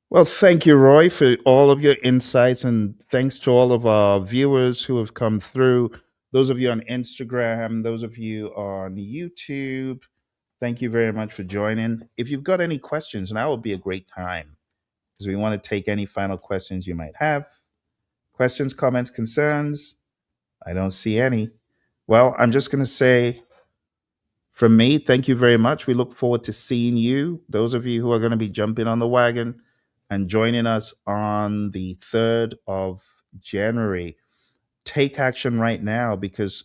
Well, thank you, Roy, for all of your insights, and thanks to all of our viewers who have come through. Those of you on Instagram, those of you on YouTube, thank you very much for joining. If you've got any questions, now would be a great time because we want to take any final questions you might have. Questions, comments, concerns? I don't see any. Well, I'm just going to say from me, thank you very much. We look forward to seeing you, those of you who are going to be jumping on the wagon and joining us on the 3rd of January. Take action right now because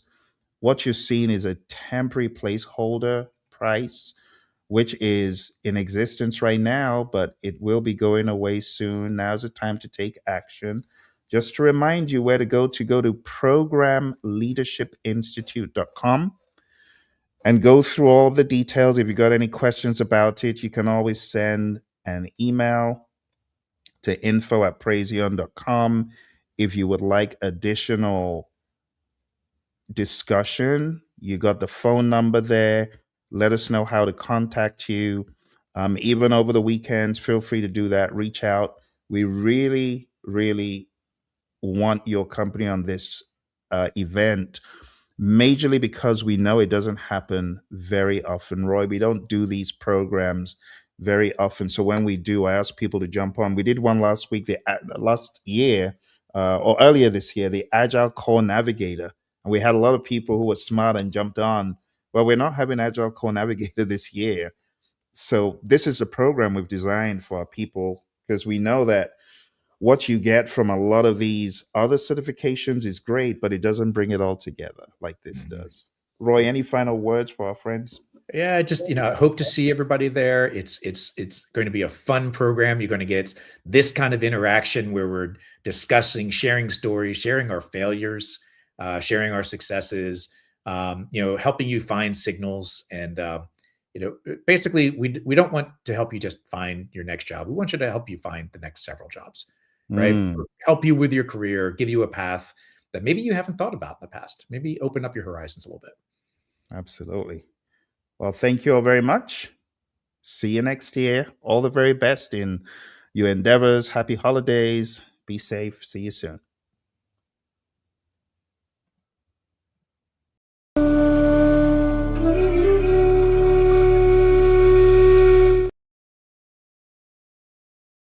what you're seeing is a temporary placeholder price, which is in existence right now, but it will be going away soon. Now's the time to take action. Just to remind you where to go to programleadershipinstitute.com and go through all of the details. If you got any questions about it, you can always send an email to info@praision.com. If you would like additional discussion, you got the phone number there. Let us know how to contact you. Even over the weekends, feel free to do that. Reach out. We really, really want your company on this event, majorly because we know it doesn't happen very often. Roy, we don't do these programs very often. So when we do, I ask people to jump on. We did one last week, last year, or earlier this year, the Agile Core Navigator. And we had a lot of people who were smart and jumped on. Well, we're not having Agile Core Navigator this year. So this is the program we've designed for our people because we know that what you get from a lot of these other certifications is great, but it doesn't bring it all together like this Mhm. does. Roy, any final words for our friends? Yeah, just I hope to see everybody there. It's going to be a fun program. You're going to get this kind of interaction where we're discussing, sharing stories, sharing our failures, sharing our successes. Helping you find signals, and basically, we don't want to help you just find your next job. We want you to help you find the next several jobs, right? Mm, Help you with your career, give you a path that maybe you haven't thought about in the past. Maybe open up your horizons a little bit. absolutely. Well, thank you all very much. See you next year. All the very best in your endeavors. Happy holidays. Be safe. See you soon.